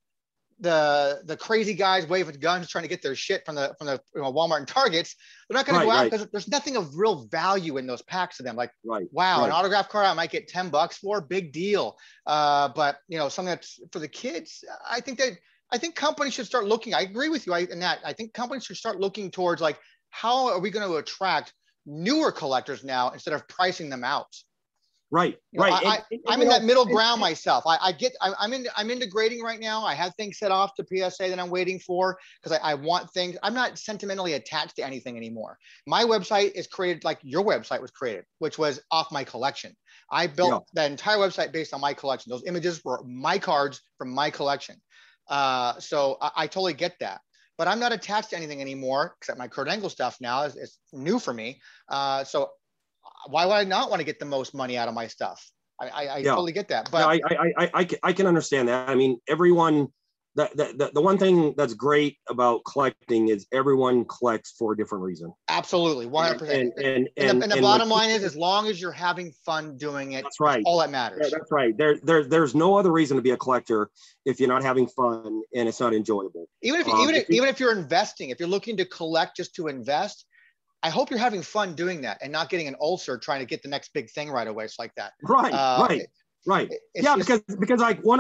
the crazy guys waving guns trying to get their shit from the Walmart and Targets. They're not going to go out because there's nothing of real value in those packs to them. Like, wow, an autograph card I might get $10 for, big deal. But something that's for the kids, I think companies should start looking. I agree with you in that. I think companies should start looking towards, like, how are we going to attract newer collectors now instead of pricing them out. Right, right. I'm in that middle ground myself. I'm into grading right now. I have things set off to PSA that I'm waiting for because I want things. I'm not sentimentally attached to anything anymore. My website is created like your website was created, which was off my collection. I built that entire website based on my collection. Those images were my cards from my collection. So I totally get that. But I'm not attached to anything anymore except my Kurt Angle stuff now is new for me. So why would I not want to get the most money out of my stuff? I totally get that. But I can understand that. I mean, everyone, the one thing that's great about collecting is everyone collects for a different reason. Absolutely, 100%. And the bottom line is, as long as you're having fun doing it, that's right. That's all that matters. Yeah, that's right. There's no other reason to be a collector if you're not having fun and it's not enjoyable. Even if you're investing, if you're looking to collect just to invest, I hope you're having fun doing that and not getting an ulcer trying to get the next big thing right away. It's like that. Right. Yeah, because like one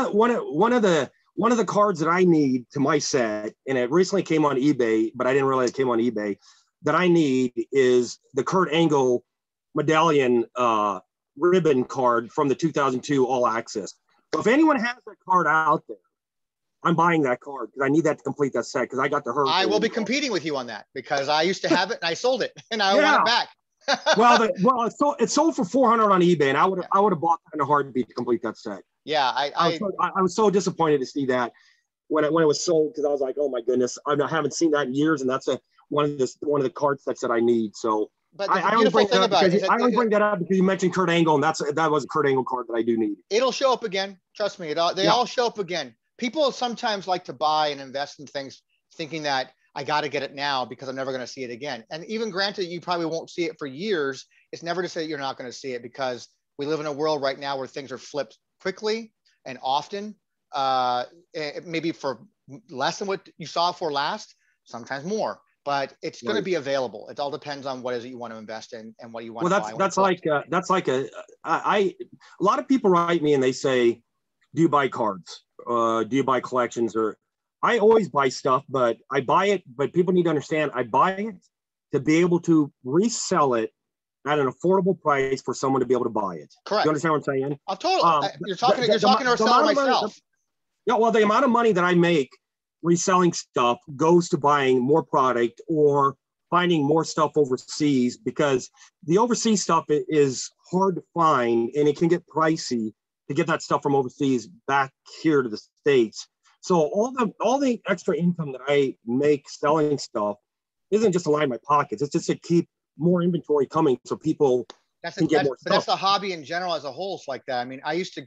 of the cards that I need to my set, and it recently came on eBay, but I didn't realize it came on eBay, that I need is the Kurt Angle medallion ribbon card from the 2002 All Access. So if anyone has that card out there, I'm buying that card because I need that to complete that set because I got the Hurricane. I will be competing with you on that because I used to have it and I sold it and I want it back. It sold for $400 on eBay, and I would have bought that in a heartbeat to complete that set. Yeah, I was so disappointed to see that when it was sold because I was like, oh my goodness, I haven't seen that in years, and that's one of the card sets that I need. So but I only bring that up because you mentioned Kurt Angle, and that was a Kurt Angle card that I do need. It'll show up again. Trust me, they all show up again. People sometimes like to buy and invest in things thinking that I got to get it now because I'm never going to see it again. And even granted, you probably won't see it for years. It's never to say that you're not going to see it because we live in a world right now where things are flipped quickly and often, maybe for less than what you saw for last, sometimes more, but it's going to be available. It all depends on what it is that you want to invest in and what you want to buy. A lot of people write me and they say, do you buy cards? Do you buy collections? Or I always buy stuff, but I buy it. But people need to understand, I buy it to be able to resell it at an affordable price for someone to be able to buy it. Correct. You understand what I'm saying? I'm totally. You're talking to a seller myself. The amount of money that I make reselling stuff goes to buying more product or finding more stuff overseas because the overseas stuff is hard to find and it can get pricey to get that stuff from overseas back here to the States. So all the extra income that I make selling stuff isn't just to line my pockets. It's just to keep more inventory coming so people can get more stuff. But that's the hobby in general as a whole. It's like that. I mean, I used to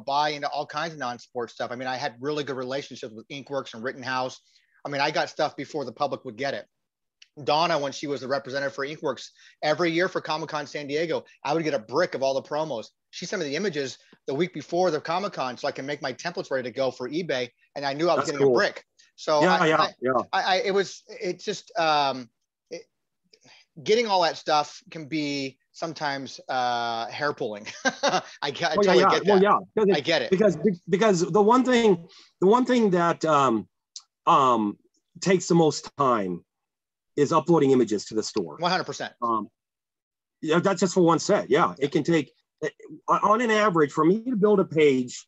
buy into all kinds of non-sport stuff. I mean, I had really good relationships with Inkworks and Rittenhouse. I mean, I got stuff before the public would get it. Donna, when she was the representative for Inkworks, every year for Comic-Con San Diego, I would get a brick of all the promos. She sent me the images the week before the Comic-Con so I can make my templates ready to go for eBay. And I knew I was getting a brick. So getting all that stuff can be sometimes hair pulling. I totally get that. I get it. Because the one thing that takes the most time is uploading images to the store. 100%. That's just for one set. Yeah, it can take, on an average, for me to build a page,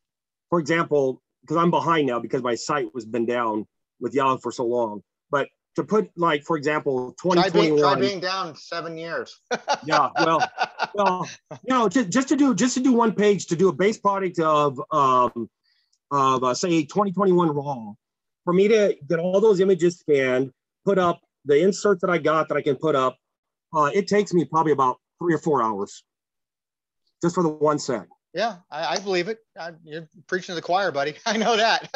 for example, because I'm behind now because my site was been down with Yahoo for so long, but to put, like, for example, 2021. Try being down 7 years. Yeah, well, just to do one page, to do a base product of say 2021 RAW, for me to get all those images scanned, put up the inserts that I got that I can put up, it takes me probably about 3 or 4 hours just for the one set. Yeah, I believe it. You're preaching to the choir, buddy. I know that.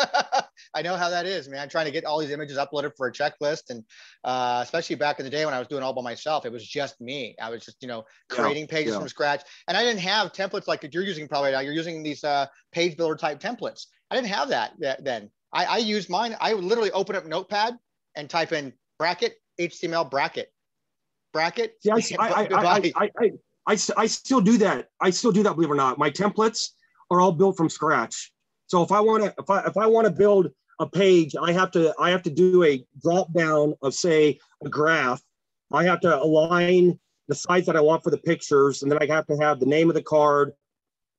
I know how that is, man. I'm trying to get all these images uploaded for a checklist. And especially back in the day when I was doing all by myself, it was just me. I was just, creating pages from scratch. And I didn't have templates like you're using probably now. You're using these page builder type templates. I didn't have that then. I used mine. I would literally open up Notepad and type in bracket, HTML bracket. Yeah, I still do that. Believe it or not. My templates are all built from scratch. So if I want to build a page, I have to do a drop down of, say, a graph. I have to align the size that I want for the pictures, and then I have to have the name of the card,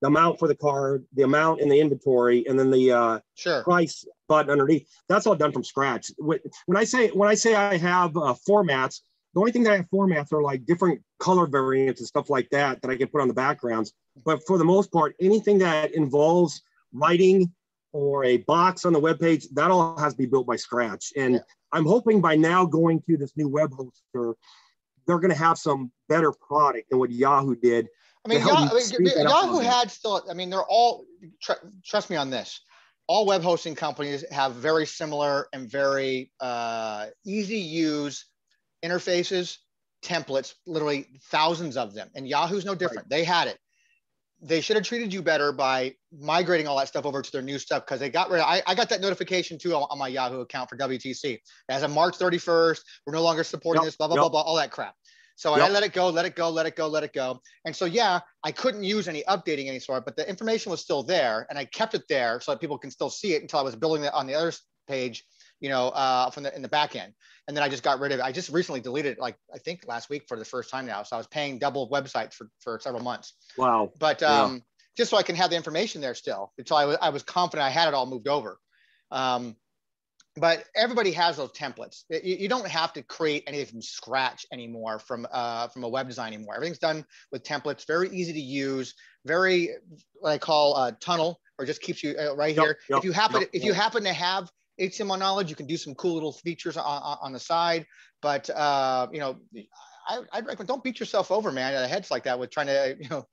the amount for the card, the amount in the inventory, and then the price button underneath. That's all done from scratch. When I say I have formats, the only thing that I have formats are like different color variants and stuff like that I can put on the backgrounds. But for the most part, anything that involves writing or a box on the web page, that all has to be built by scratch. And I'm hoping by now going to this new web hoster, they're going to have some better product than what Yahoo did. I mean, Yahoo had still, I mean, they're all, trust me on this, all web hosting companies have very similar and very easy use interfaces, templates, literally thousands of them. And Yahoo's no different. They had it. They should have treated you better by migrating all that stuff over to their new stuff, because they got rid of, I got that notification too on my Yahoo account for WTC. As of March 31st, we're no longer supporting this, blah, blah, blah, blah, all that crap. So I let it go. And so, yeah, I couldn't use any updating any sort, but the information was still there, and I kept it there so that people can still see it until I was building it on the other page, you know, in the back end. And then I just got rid of it. I just recently deleted it, like I think last week for the first time now. So I was paying double websites for several months. Wow. But just so I can have the information there still, until I was confident I had it all moved over. But everybody has those templates. You don't have to create anything from scratch anymore from a web design anymore. Everything's done with templates, very easy to use, very what I call tunnel, or just keeps you right here. If you happen to have HTML knowledge, you can do some cool little features on the side. But you know, I'd recommend, don't beat yourself over, man, at the heads like that with trying to, you know,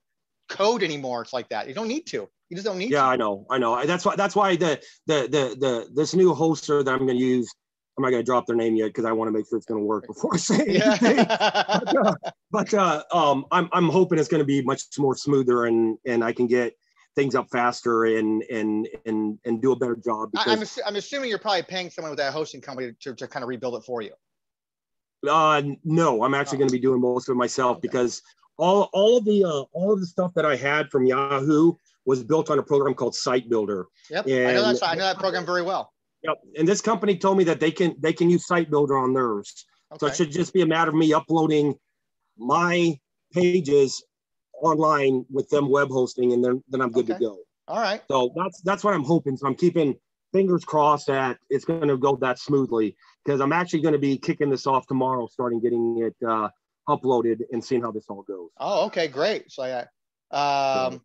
code anymore. It's like that. You don't need to. You just don't need to. I know. That's why this new hoster that I'm going to use, I'm not going to drop their name yet because I want to make sure it's going to work before I say anything. But I'm hoping it's going to be much more smoother, and I can get things up faster and do a better job. I'm assuming you're probably paying someone with that hosting company to kind of rebuild it for you. No, I'm actually going to be doing most of it myself, because all of the stuff that I had from Yahoo was built on a program called Site Builder. Yep, I know that program very well. Yep, and this company told me that they can use Site Builder on theirs. Okay. So it should just be a matter of me uploading my pages online with them web hosting, and then I'm good to go. All right. So that's what I'm hoping. So I'm keeping fingers crossed that it's going to go that smoothly, because I'm actually going to be kicking this off tomorrow, starting getting it uploaded and seeing how this all goes. Oh, okay, great. So there's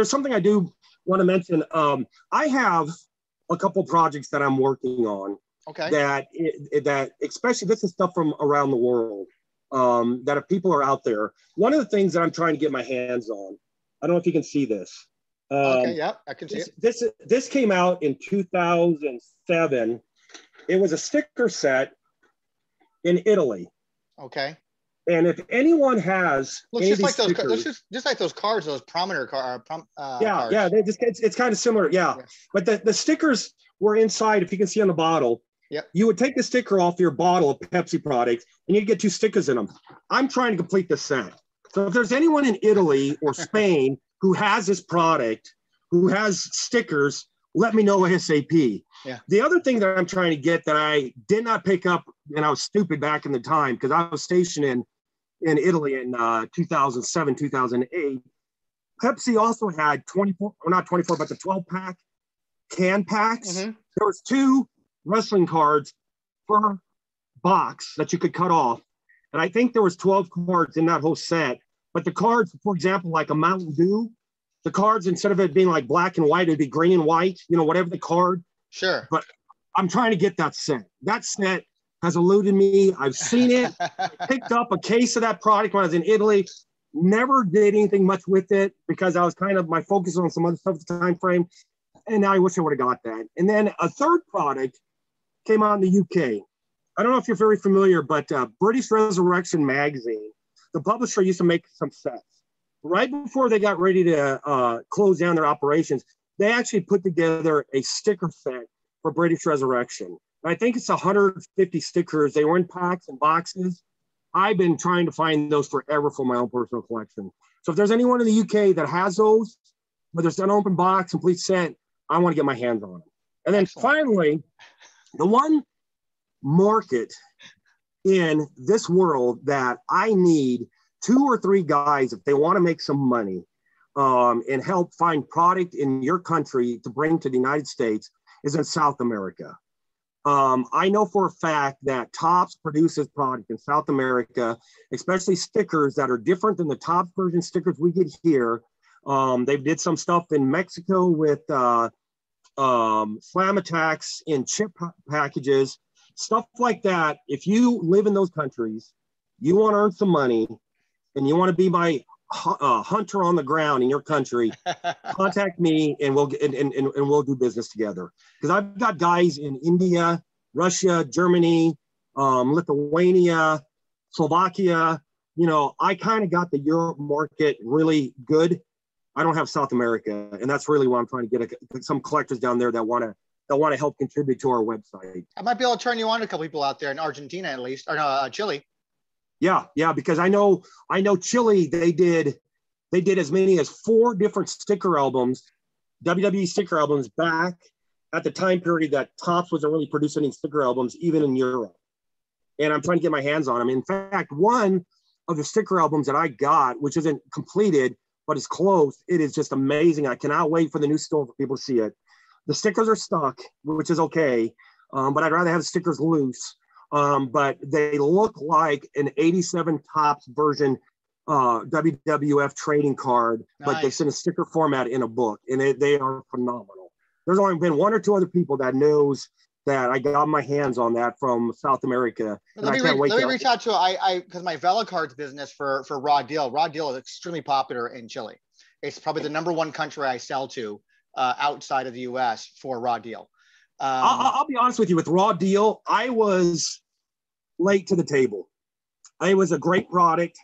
something I do want to mention. I have a couple projects that I'm working on. Okay. That especially, this is stuff from around the world. That if people are out there, one of the things that I'm trying to get my hands on, I don't know if you can see this. Okay, yeah, I can see it. This came out in 2007. It was a sticker set in Italy. Okay. And if anyone has, looks just like those cards, those prominent cards. Yeah, it's kind of similar. Yeah. But the stickers were inside. If you can see on the bottle. Yep. You would take the sticker off your bottle of Pepsi products, and you'd get 2 stickers in them. I'm trying to complete the set. So if there's anyone in Italy or Spain who has this product, who has stickers, let me know ASAP. Yeah. The other thing that I'm trying to get that I did not pick up, and I was stupid back in the time, because I was stationed in Italy in 2007, 2008. Pepsi also had 24, or not 24, but the 12-pack can packs. Mm-hmm. There was 2 wrestling cards per box that you could cut off. And I think there was 12 cards in that whole set. But the cards, for example, like a Mountain Dew, the cards, instead of it being like black and white, it'd be green and white, you know, whatever the card. Sure. But I'm trying to get that set. That set has eluded me. I've seen it. I picked up a case of that product when I was in Italy. Never did anything much with it because I was kind of, my focus on some other stuff at the time frame. And now I wish I would have got that. And then a third product came out in the UK. I don't know if you're very familiar, but British Resurrection magazine, the publisher used to make some sets. Right before they got ready to close down their operations, they actually put together a sticker set for British Resurrection. And I think it's 150 stickers. They were in packs and boxes. I've been trying to find those forever for my own personal collection. So if there's anyone in the UK that has those, whether it's an open box, complete set, I want to get my hands on it. And then finally, the one market in this world that I need 2 or 3 guys if they want to make some money and help find product in your country to bring to the United States is in South America. I know for a fact that Topps produces product in South America, especially stickers that are different than the Topps version stickers we get here. They did some stuff in Mexico with slam attacks in chip packages, stuff like that. If you live in those countries, you want to earn some money, and you want to be my hunter on the ground in your country, contact me and we'll do business together. Because I've got guys in India, Russia, Germany, Lithuania, Slovakia. You know, I kind of got the Europe market really good. I don't have South America, and that's really why I'm trying to get some collectors down there that want to help contribute to our website. I might be able to turn you on to a couple people out there in Argentina, at least, or no, Chile. Yeah, because I know Chile, they did as many as 4 different sticker albums, WWE sticker albums, back at the time period that Topps wasn't really producing any sticker albums, even in Europe. And I'm trying to get my hands on them. In fact, one of the sticker albums that I got, which isn't completed, but is close, it is just amazing. I cannot wait for the new store for people to see it. The stickers are stuck, which is okay, but I'd rather have the stickers loose. But they look like an 87 Topps version WWF trading card, nice. But they send a sticker format in a book, and they are phenomenal. There's only been 1 or 2 other people that knows that I got my hands on that from South America. Let me reach out to because my Vela cards business for Raw Deal is extremely popular in Chile. It's probably the #1 country I sell to outside of the U.S. for Raw Deal. I'll be honest with you, with Raw Deal, I was late to the table. It was a great product,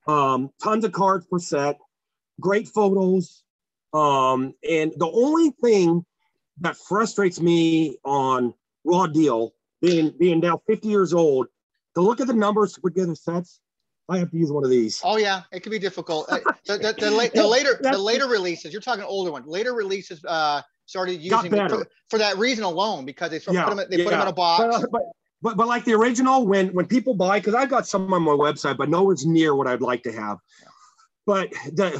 tons of cards per set, great photos. And the only thing that frustrates me on Raw Deal, being now 50 years old, to look at the numbers to put together sets, I have to use one of these. Oh yeah, it can be difficult. The later releases, you're talking older ones. Later releases started using it for that reason alone, because they put them in a box. But like the original, when people buy, because I've got some on my website, but no one's near what I'd like to have. But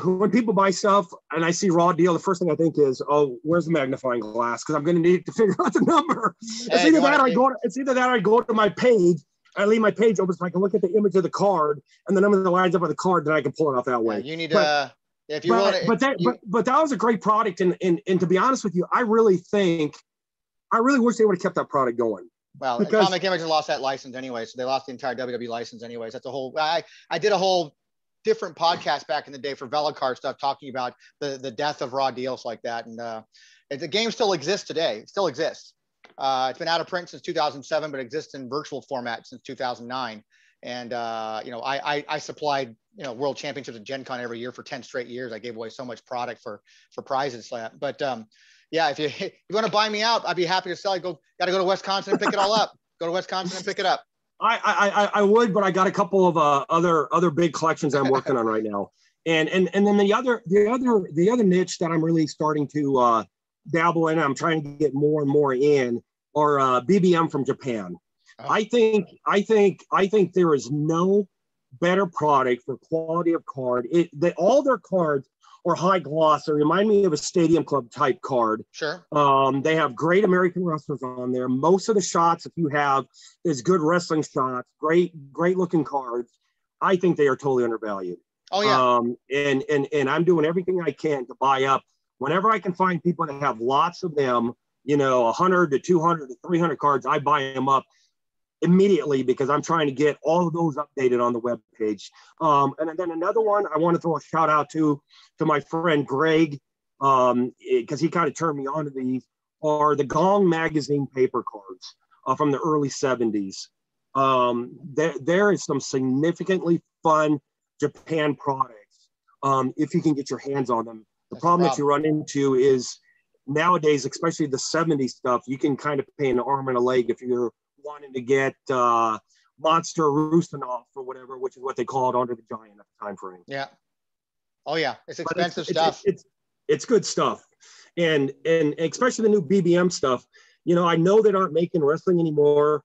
when people buy stuff and I see Raw Deal, the first thing I think is, oh, where's the magnifying glass? Because I'm going to need to figure out the number. It's either that or I go to my page. I leave my page open so I can look at the image of the card and the number that lines up on the card, then I can pull it off that way. You need if you want to. But that was a great product, and to be honest with you, I really wish they would have kept that product going. Well, Comic Image lost that license anyway, so they lost the entire WWE license anyways. That's a whole. I did a whole different podcast back in the day for Velicard stuff, talking about the death of Raw Deals like that, and the game still exists today. It still exists. It's been out of print since 2007, but exists in virtual format since 2009. And I supplied world championships at Gen Con every year for 10 straight years. I gave away so much product for prizes. But yeah, if you want to buy me out, I'd be happy to sell. Got to go to Wisconsin and pick it all up. Go to Wisconsin and pick it up. I would, but I got a couple of other big collections I'm working on right now. And then the other niche that I'm really starting to dabble in, I'm trying to get more and more in, are BBM from Japan. Oh. I think there is no better product for quality of card. All their cards are high gloss. They remind me of a Stadium Club type card. Sure. They have great American wrestlers on there. Most of the shots, if you have, is good wrestling shots. Great looking cards. I think they are totally undervalued. Oh yeah. And I'm doing everything I can to buy up whenever I can find people that have lots of them. 100 to 200 to 300 cards. I buy them up immediately because I'm trying to get all of those updated on the webpage. And then another one I want to throw a shout out to my friend Greg, because he kind of turned me on to these, are the Gong magazine paper cards from the early 70s. There is some significantly fun Japan products if you can get your hands on them. The problem that you run into is nowadays, especially the 70s stuff, you can kind of pay an arm and a leg if you're wanting to get Monster Rusinov or whatever, which is what they called Under the Giant at the time frame. Yeah. Oh yeah, it's expensive stuff. It's good stuff, and especially the new BBM stuff. I know they aren't making wrestling anymore,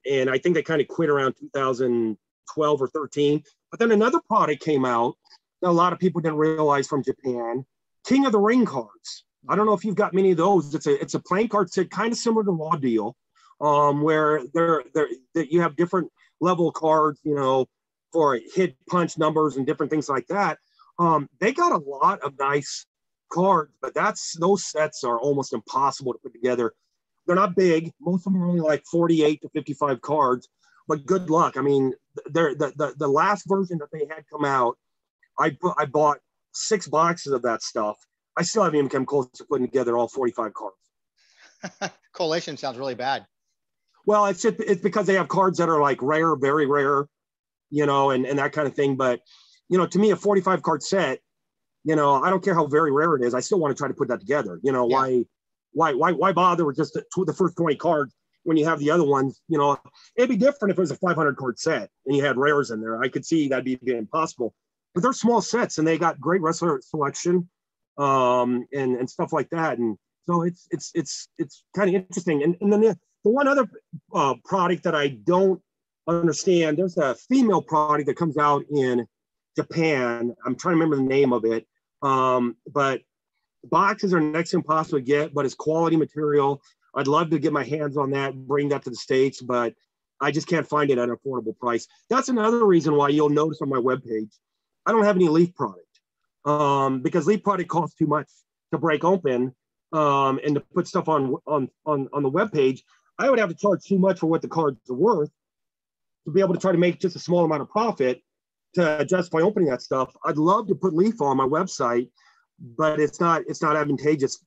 And I think they kind of quit around 2012 or 13. But then another product came out that a lot of people didn't realize from Japan, King of the Ring cards. I don't know if you've got many of those. It's a playing card set, kind of similar to Raw Deal, where you have different level cards, you know, for hit, punch numbers and different things like that. They got a lot of nice cards, but those sets are almost impossible to put together. They're not big. Most of them are only like 48 to 55 cards, but good luck. I mean, the last version that they had come out, I bought 6 boxes of that stuff. I still haven't even come close to putting together all 45 cards. Collation sounds really bad. Well, it's because they have cards that are like rare, very rare, you know, and that kind of thing. But, you know, to me, a 45 card set, you know, I don't care how very rare it is. I still want to try to put that together. You know, Yeah. Why bother with just the first 20 cards when you have the other ones? You know, it'd be different if it was a 500 card set and you had rares in there. I could see that'd be impossible. But they're small sets and they got great wrestler selection, and stuff like that. And so it's kind of interesting. And then the one other product that I don't understand, there's a female product that comes out in Japan. I'm trying to remember the name of it. But boxes are next to impossible to get, but it's quality material. I'd love to get my hands on that, bring that to the States, but I just can't find it at an affordable price. That's another reason why you'll notice on my webpage, I don't have any leaf product, because leaf product costs too much to break open, and to put stuff on the webpage. I would have to charge too much for what the cards are worth to be able to try to make just a small amount of profit to justify opening that stuff. I'd love to put leaf on my website, but it's not advantageous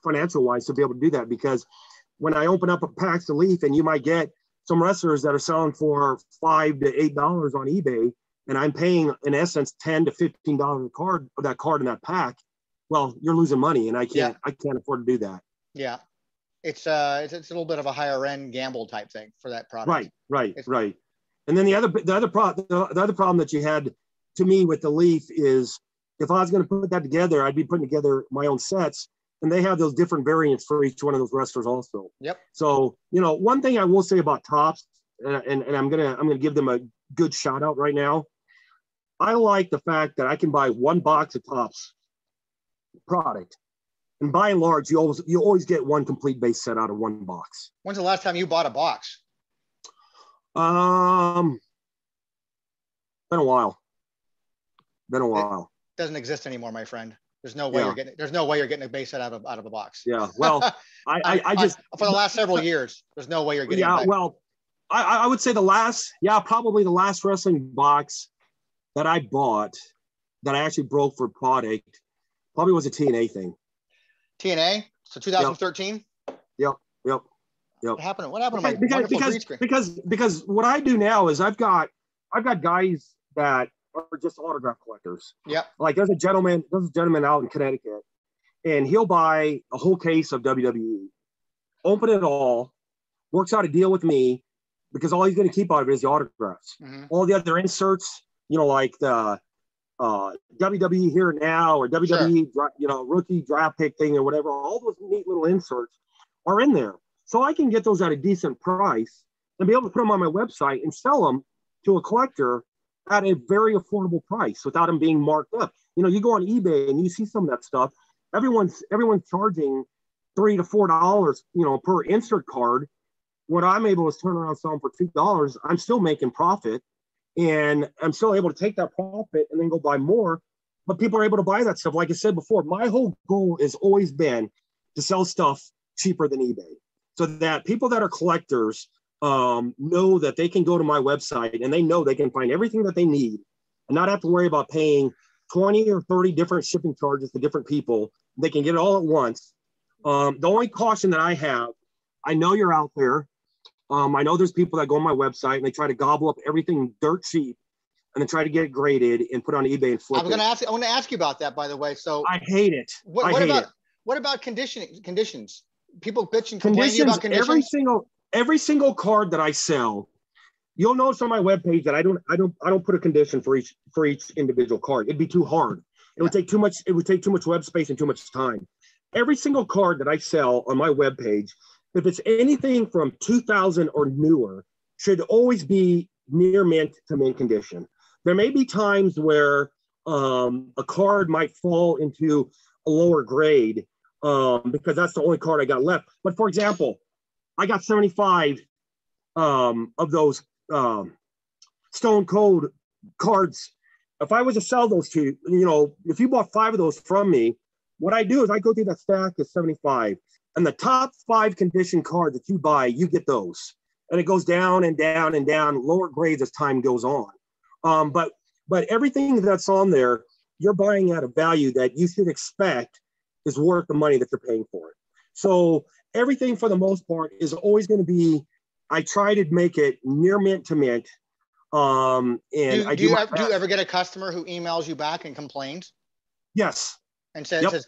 financial wise to be able to do that, because when I open up a pack of leaf and you might get some wrestlers that are selling for $5 to $8 on eBay, and I'm paying in essence $10 to $15 a card for that card in that pack, well, you're losing money, and I can't afford to do that. Yeah, it's a little bit of a higher end gamble type thing for that product. Right. And then the other problem that you had to me with the leaf is, if I was going to put that together, I'd be putting together my own sets, and they have those different variants for each one of those wrestlers also. Yep. So, you know, one thing I will say about Topps, and I'm gonna give them a good shout out right now. I like the fact that I can buy one box of Topps product, and by and large, you always get one complete base set out of one box. When's the last time you bought a box? Been a while. It doesn't exist anymore, my friend. There's no way you're getting a base set out of a box. Yeah. Well, I just for the last several years, there's no way you're getting. Yeah. Well, I would say probably the last wrestling box that I bought that I actually broke for product probably was a TNA thing. TNA? So 2013? Yep. What happened to my wonderful green screen? Because what I do now is I've got guys that are just autograph collectors. Yep. Like there's a gentleman out in Connecticut, and he'll buy a whole case of WWE, open it all, works out a deal with me, because all he's going to keep out of it is the autographs. Mm-hmm. All the other inserts, you know, like the WWE Here Now or WWE, you know, rookie draft pick thing or whatever, all those neat little inserts are in there. So I can get those at a decent price and be able to put them on my website and sell them to a collector at a very affordable price without them being marked up. You know, you go on eBay and you see some of that stuff. Everyone's charging $3 to $4, you know, per insert card. What I'm able to turn around and sell them for $2, I'm still making profit, and I'm still able to take that profit and then go buy more. But people are able to buy that stuff. Like I said before, my whole goal has always been to sell stuff cheaper than eBay, so that people that are collectors know that they can go to my website and they know they can find everything that they need and not have to worry about paying 20 or 30 different shipping charges to different people. They can get it all at once. The only caution that I have, I know you're out there. I know there's people that go on my website and they try to gobble up everything dirt cheap and then try to get it graded and put on eBay and flip I want to ask you about that, by the way. So I hate it. What about conditions? People bitch and complain about conditions. Every single card that I sell, you'll notice on my webpage that I don't put a condition for each individual card. It'd be too hard. It would take too much web space and too much time. Every single card that I sell on my webpage, if it's anything from 2000 or newer, should always be near mint to mint condition. There may be times where a card might fall into a lower grade because that's the only card I got left. But for example, I got 75 of those Stone Cold cards. If I was to sell those to you, if you bought 5 of those from me, what I do is I go through that stack of 75, and the top 5 condition cards that you buy, you get those, and it goes down and down and down, lower grades as time goes on. But everything that's on there, you're buying at a value that you should expect is worth the money that you're paying for it. So everything for the most part is always going to be, I try to make it near mint to mint. And do you ever get a customer who emails you back and complains? Yes. And says,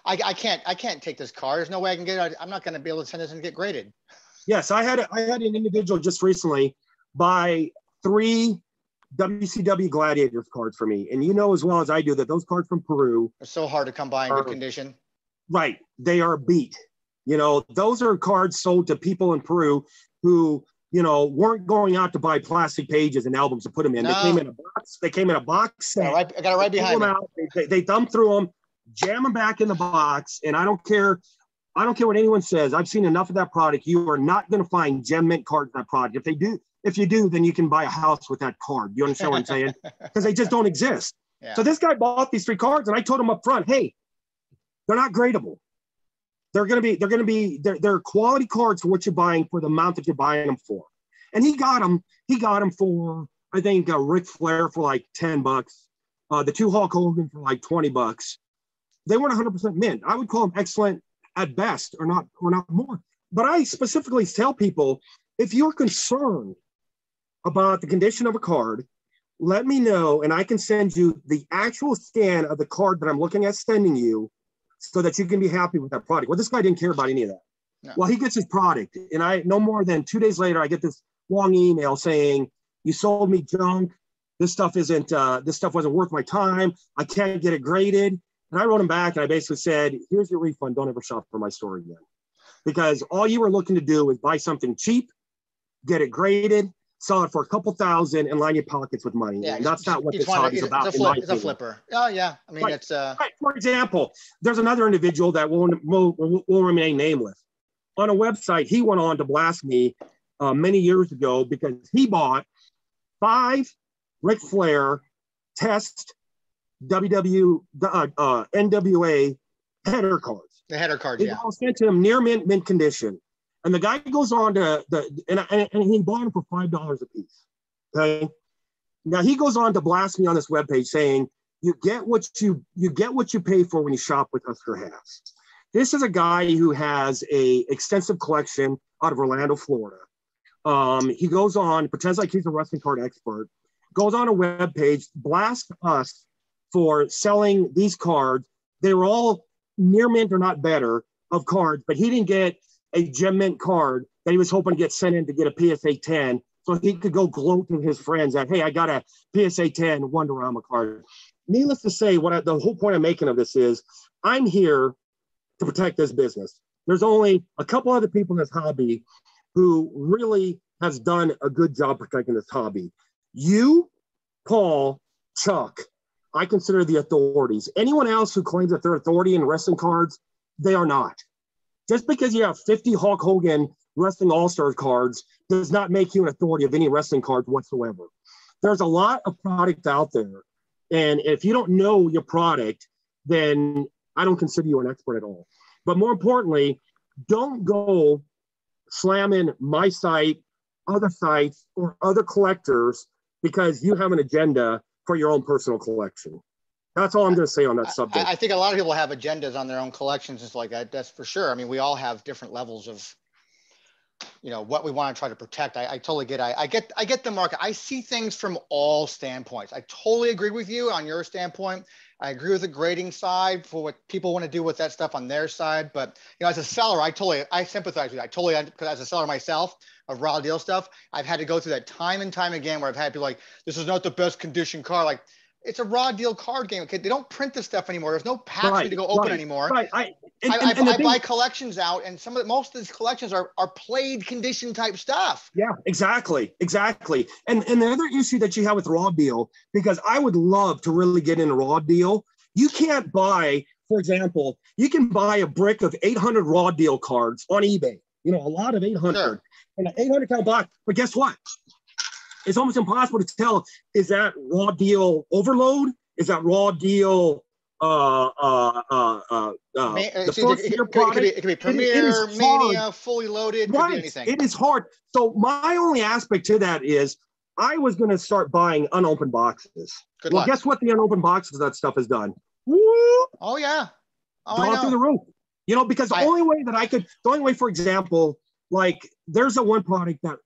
I can't take this card. There's no way I can get it. I'm not going to be able to send this and get graded. Yes, I had an individual just recently buy 3 WCW Gladiators cards for me. And you know as well as I do that those cards from Peru are so hard to come by in good condition. Right. They are beat. Those are cards sold to people in Peru who, weren't going out to buy plastic pages and albums to put them in. No. They came in a box. They came in a box set. I got it right behind me. Out, they thumb through them, jam them back in the box. And I don't care what anyone says. I've seen enough of that product. You are not going to find gem mint cards in that product. If you do, then you can buy a house with that card. You understand what I'm saying? Because they just don't exist. Yeah. So this guy bought these 3 cards, and I told him up front, hey, they're not gradable. They're quality cards for what you're buying for the amount that you're buying them for. And he got them for, I think, Ric Flair for like $10, the 2 Hulk Hogan for like $20. They weren't 100% mint. I would call them excellent at best, or not more. But I specifically tell people, if you're concerned about the condition of a card, let me know, and I can send you the actual scan of the card that I'm looking at sending you, so that you can be happy with that product. Well, this guy didn't care about any of that. No. Well, he gets his product, and I no more than 2 days later, I get this long email saying, "You sold me junk. This stuff wasn't worth my time. I can't get it graded." And I wrote him back, and I basically said, "Here's your refund. Don't ever shop for my store again, because all you were looking to do is buy something cheap, get it graded, sell it for a couple thousand, and line your pockets with money." Yeah, and that's not what this hobby's about. It's a flipper. Oh yeah, I mean, right. It's right. For example, there's another individual that will remain nameless. On a website, he went on to blast me many years ago because he bought 5 Ric Flair test NWA header cards. The header cards, yeah. All sent to him near mint condition. And the guy goes on to and he bought them for $5 a piece. Okay. Now he goes on to blast me on this webpage saying, you get what you pay for when you shop with Huskerhav. This is a guy who has a extensive collection out of Orlando, Florida. He goes on, pretends like he's a wrestling card expert, goes on a webpage, blasts us for selling these cards. They were all near mint or not better of cards, but he didn't get a gem mint card that he was hoping to get sent in to get a PSA 10 so he could go gloat to his friends that, hey, I got a PSA 10 Wonderama card. Needless to say, the whole point I'm making of this is I'm here to protect this business. There's only a couple other people in this hobby who really has done a good job protecting this hobby. You, Paul, Chuck, I consider the authorities. Anyone else who claims that they're authority in wrestling cards, they are not. Just because you have 50 Hulk Hogan Wrestling All-Star cards does not make you an authority of any wrestling cards whatsoever. There's a lot of product out there. And if you don't know your product, then I don't consider you an expert at all. But more importantly, don't go slamming my site, other sites, or other collectors because you have an agenda for your own personal collection. That's all I'm going to say on that subject. I think a lot of people have agendas on their own collections and stuff like that. That's for sure. I mean, we all have different levels of, what we want to try to protect. I totally get it. I get the market. I see things from all standpoints. I totally agree with you on your standpoint. I agree with the grading side for what people want to do with that stuff on their side. But, as a seller, I sympathize with you. Because as a seller myself of raw deal stuff, I've had to go through that time and time again where I've had people like, this is not the best condition car. Like, it's a raw deal card game. Okay, they don't print this stuff anymore. There's no packs for you to go open anymore. Right. I buy collections out, and most of these collections are played condition type stuff. Yeah, exactly. And the other issue that you have with raw deal, because I would love to really get into raw deal. You can't buy, for example, you can buy a brick of 800 raw deal cards on eBay. You know, a lot of 800 sure. And an 800 count box. But guess what? It's almost impossible to tell. Is that raw deal overload? Is that raw deal? The first year product. It could be Premiere, Mania, fully loaded. Could be anything. It is hard. So my only aspect to that is I was going to start buying unopened boxes. Good luck. Guess what? The unopened boxes of that stuff has done. Woo! Oh yeah. Gone through the roof. You know, because the only way, for example, like there's a one product that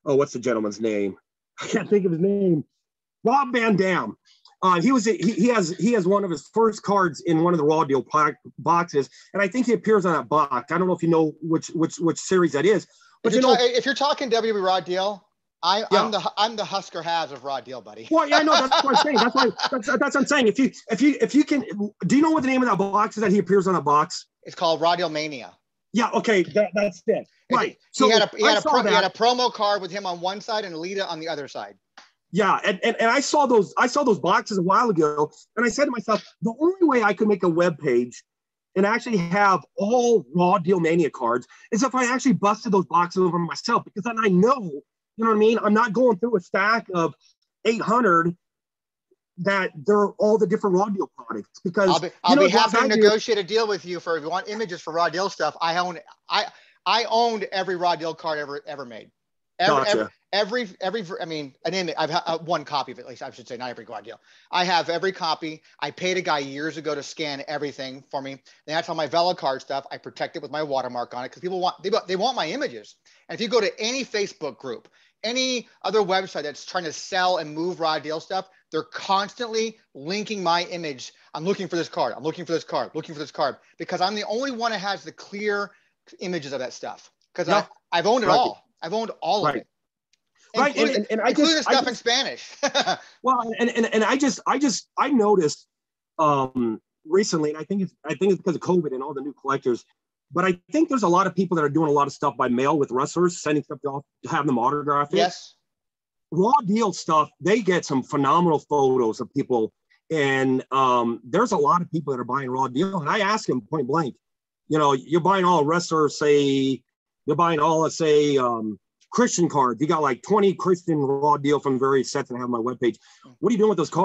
what's the gentleman's name? I can't think of his name. Rob Van Dam. He has one of his first cards in one of the raw deal boxes, and I think he appears on that box. I don't know if you know which series that is. But if you're talking WWE Raw Deal, I'm the Huskerhav of Raw Deal, buddy. Well, yeah, I know that's what I'm saying. That's what I'm saying. If you can, do you know what the name of that box is that he appears on that box? It's called Raw Deal Mania. Yeah. Okay. That's it. Right. He had a promo card with him on one side and Lita on the other side. Yeah, and I saw those boxes a while ago, and I said to myself, the only way I could make a web page and actually have all Raw Deal Mania cards is if I actually busted those boxes over myself, because then I know, you know what I mean? I'm not going through a stack of 800 that they're all the different Raw Deal products. Because I'll be happy to negotiate a deal with you if you want images for Raw Deal stuff. I owned every Raw Deal card ever made. Gotcha. I've one copy of it, at least I should say, not every Raw Deal. I have every copy. I paid a guy years ago to scan everything for me. And that's all my Vela card stuff. I protect it with my watermark on it because people want my images. And if you go to any Facebook group, any other website that's trying to sell and move Raw Deal stuff, they're constantly linking my image. I'm looking for this card. I'm looking for this card. Looking for this card, because I'm the only one that has the clear images of that stuff. Because I've owned it all. I've owned all of it. Right, and I including the stuff in Spanish. Well, and I noticed recently, and I think it's because of COVID and all the new collectors, but I think there's a lot of people that are doing a lot of stuff by mail with wrestlers, sending stuff off to have them autographed. Yes. Raw Deal stuff, they get some phenomenal photos of people, and there's a lot of people that are buying Raw Deal, and I ask them point blank, you know, you're buying all wrestlers, say, you're buying all, let's say, Christian cards. You got like 20 Christian Raw Deal from various sets that I have on my webpage. What are you doing with those have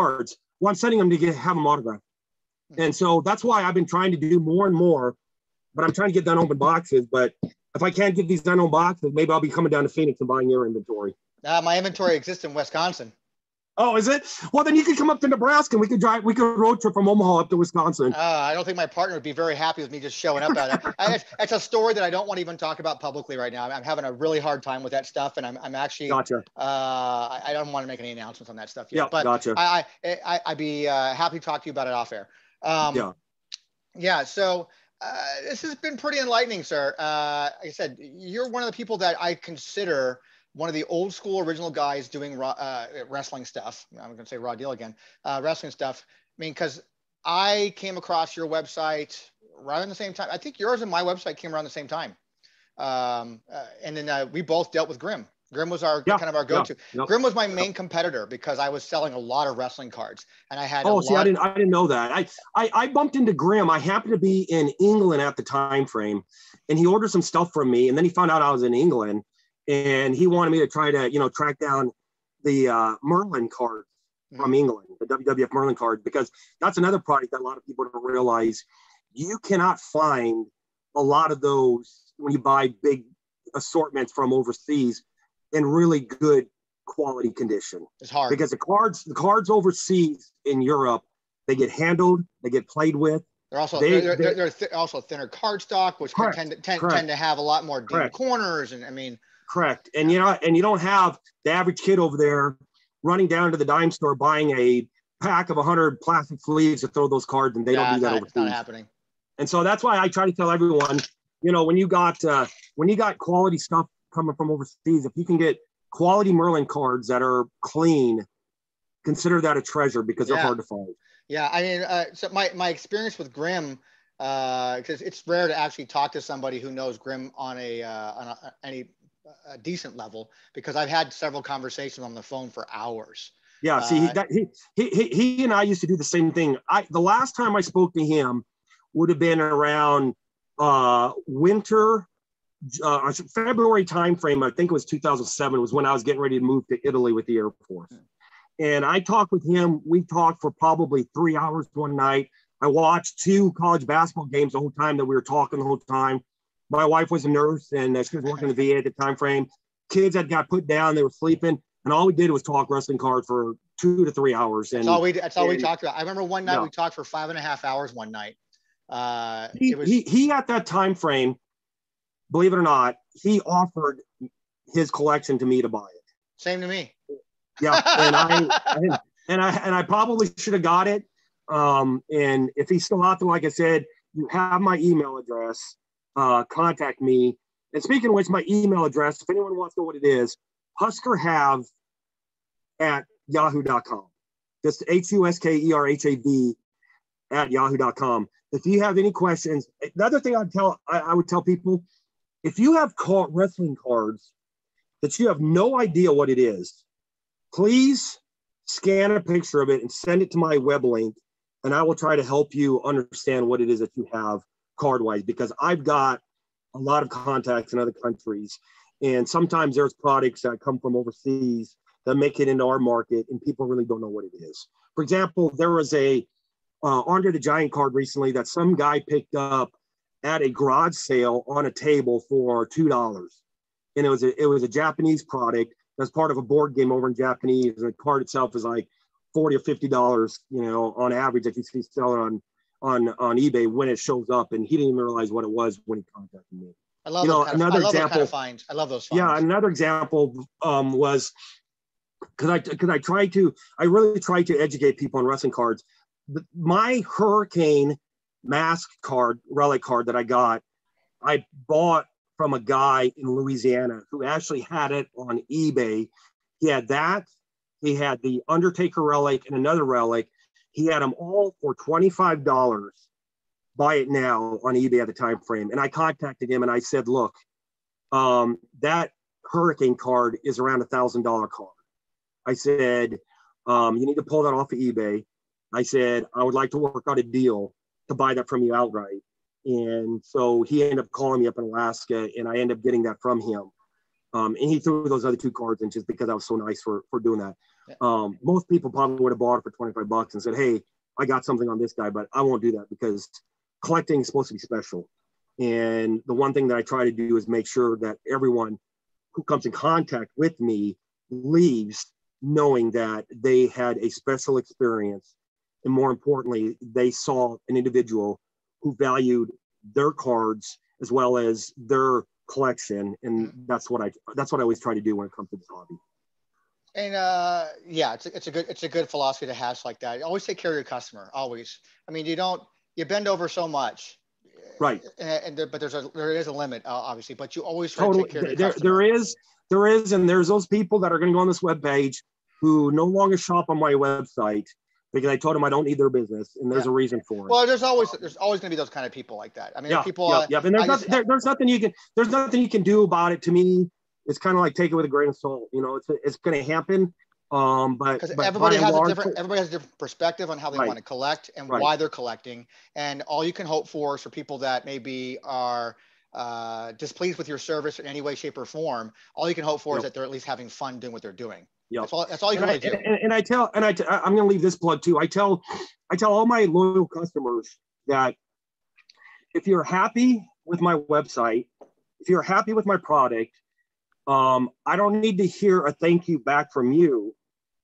them to have them autographed. And so that's why I've been trying to do more and more, but I'm trying to get done open boxes. But if I can't get these done open boxes, maybe I'll be coming down to Phoenix and buying your inventory. My inventory exists in Wisconsin. Oh, is it? Well, then you could come up to Nebraska and we could road trip from Omaha up to Wisconsin. I don't think my partner would be very happy with me just showing up at it. It's a story that I don't want to even talk about publicly right now. I'm having a really hard time with that stuff, and I'm actually gotcha. I don't want to make any announcements on that stuff yet. Yeah, but gotcha. I'd be happy to talk to you about it off air. Yeah. So this has been pretty enlightening, sir. Like I said, you're one of the people that I consider one of the old school original guys doing wrestling stuff. I'm going to say Raw Deal again, wrestling stuff. I mean, because I came across your website right around the same time. I think yours and my website came around the same time. And then we both dealt with Grim. Grim was our kind of our go-to. Grim was my main competitor because I was selling a lot of wrestling cards, and I had. I didn't know that. I bumped into Grim. I happened to be in England at the time frame, and he ordered some stuff from me, and then he found out I was in England. And he wanted me to try to, track down the Merlin card from England, the WWF Merlin card, because that's another product that a lot of people don't realize. You cannot find a lot of those when you buy big assortments from overseas in really good quality condition. It's hard because the cards overseas in Europe, they get handled, they get played with. They're also they're also thinner cardstock, which tend to have a lot more deep corners, and I mean. Correct. And you don't have the average kid over there running down to the dime store buying a pack of 100 plastic sleeves to throw those cards, and they don't do that overseas. It's not happening. And so that's why I try to tell everyone, when you got quality stuff coming from overseas, if you can get quality Merlin cards that are clean, consider that a treasure because they're hard to find. Yeah, I mean, so my experience with Grim, because it's rare to actually talk to somebody who knows Grim on any decent level, because I've had several conversations on the phone for hours. Yeah, see, he and I used to do the same thing. The last time I spoke to him would have been around winter, February timeframe. I think it was 2007. Was when I was getting ready to move to Italy with the Air Force. And I talked with him. We talked for probably 3 hours one night. I watched 2 college basketball games the whole time that we were talking the whole time. My wife was a nurse, and she was working in the VA at the time frame. Kids had got put down. They were sleeping. And all we did was talk wrestling cards for 2 to 3 hours. That's all we talked about. I remember one night we talked for 5.5 hours one night. He at that time frame, believe it or not, he offered his collection to me to buy it. Same to me. Yeah, and I probably should have got it. And if he's still out there, like I said, you have my email address. Contact me. And speaking of which, my email address, if anyone wants to know what it is, Huskerhav at yahoo.com. Just HUSKERHAV at yahoo.com. If you have any questions, the other thing I would tell people, if you have wrestling cards that you have no idea what it is, please scan a picture of it and send it to my web link, and I will try to help you understand what it is that you have card-wise, because I've got a lot of contacts in other countries, and sometimes there's products that come from overseas that make it into our market, and people really don't know what it is. For example, there was a Andre the Giant card recently that some guy picked up at a garage sale on a table for $2, and it was a Japanese product that's part of a board game over in Japanese. And the card itself is like $40 or $50, on average that you see selling on eBay when it shows up. And he didn't even realize what it was when he contacted me. I love those kind of finds. I love those finds. Yeah, another example was because I really try to educate people on wrestling cards. My Hurricane mask card, relic card that I got, I bought from a guy in Louisiana who actually had it on eBay. He had that. He had the Undertaker relic and another relic. He had them all for $25. Buy it now on eBay at the time frame. And I contacted him and I said, look, that Hurricane card is around $1,000 card. I said, you need to pull that off of eBay. I said, I would like to work out a deal to buy that from you outright. And so he ended up calling me up in Alaska, and I ended up getting that from him. And he threw those other 2 cards in just because I was so nice for doing that. Yeah. Most people probably would have bought it for $25 and said, hey, I got something on this guy, but I won't do that because collecting is supposed to be special. And the one thing that I try to do is make sure that everyone who comes in contact with me leaves knowing that they had a special experience. And more importantly, they saw an individual who valued their cards as well as their collection. And that's what I always try to do when it comes to this hobby. And yeah, it's a good philosophy to have like that. Always take care of your customer. Always. I mean, you bend over so much. Right. But there is a limit, obviously, but you always try to take care of your customer. There is, and there's those people that are going to go on this webpage who no longer shop on my website because I told them I don't need their business, and there's a reason for it. Well, there's always going to be those kind of people like that. I mean, people. And there's nothing you can do about it. To me, it's kind of like take it with a grain of salt. It's going to happen. But everybody has a different perspective on how they want to collect and why they're collecting. And all you can hope for is for people that maybe are displeased with your service in any way, shape, or form. All you can hope for is that they're at least having fun doing what they're doing. Yep. That's all you can really do. And I'm going to leave this plug too. I tell all my loyal customers that if you're happy with my website, if you're happy with my product, I don't need to hear a thank you back from you.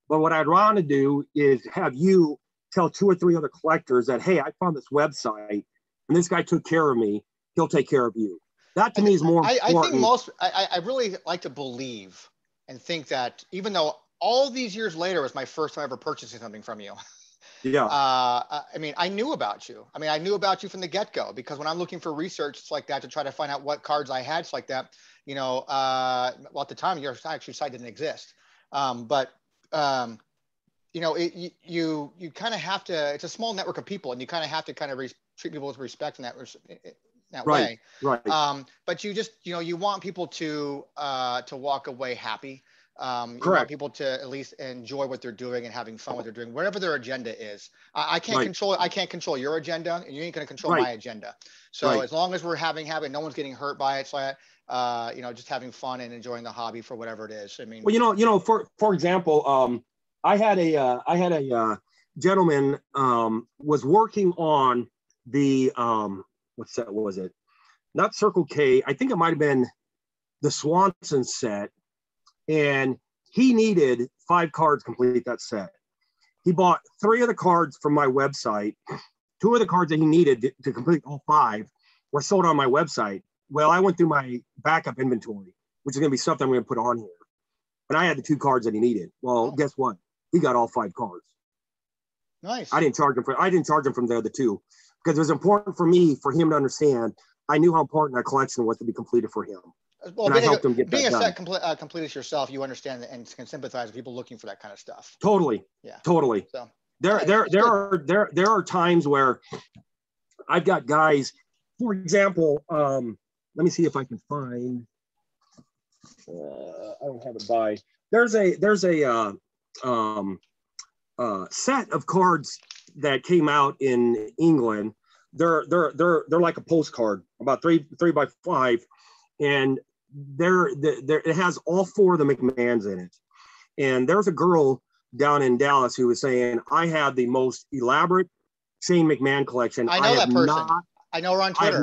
But what I'd want to do is have you tell 2 or 3 other collectors that, hey, I found this website and this guy took care of me. He'll take care of you. That to me is more important. I really like to believe and think that even though all these years later was my first time ever purchasing something from you. Yeah. I mean, I knew about you. I mean, I knew about you from the get-go because when I'm looking for research, it's like that to try to find out what cards I had, it's like that, well, at the time, your actually site didn't exist. But you know, you kind of have to. It's a small network of people, and you kind of have to kind of treat people with respect in that Right, way. right, But you just, you know, you want people to walk away happy. You want correct, people to at least enjoy what they're doing and having fun what they're doing, whatever their agenda is. I can't right, control. I can't control your agenda, and you ain't going to control right, my agenda. So right. as long as we're having, no one's getting hurt by it. So you know, just having fun and enjoying the hobby for whatever it is. I mean, Well, for example, I had a gentleman was working on the what's that? What was it? Not Circle K. I think it might have been the Swanson set, and he needed 5 cards to complete that set. He bought 3 of the cards from my website. 2 of the cards that he needed to complete all 5 were sold on my website. Well, I went through my backup inventory, which is going to be stuff that I'm going to put on here. And I had the 2 cards that he needed. Well, guess what? He got all 5 cards. nice. I didn't charge him from the other 2 because it was important for him to understand. I knew how important that collection was to be completed for him. Well, And I helped him get being that a done. set completist yourself, you understand and can sympathize with people looking for that kind of stuff. Totally. Yeah. Totally. So There are times where I've got guys, for example, let me see if I can find, I don't have it by, there's a set of cards that came out in England. They're like a postcard, about 3 by 5, and it has all 4 of the McMahons in it. And there's a girl down in Dallas who was saying, I have the most elaborate Shane McMahon collection. I know that person. I know her on Twitter.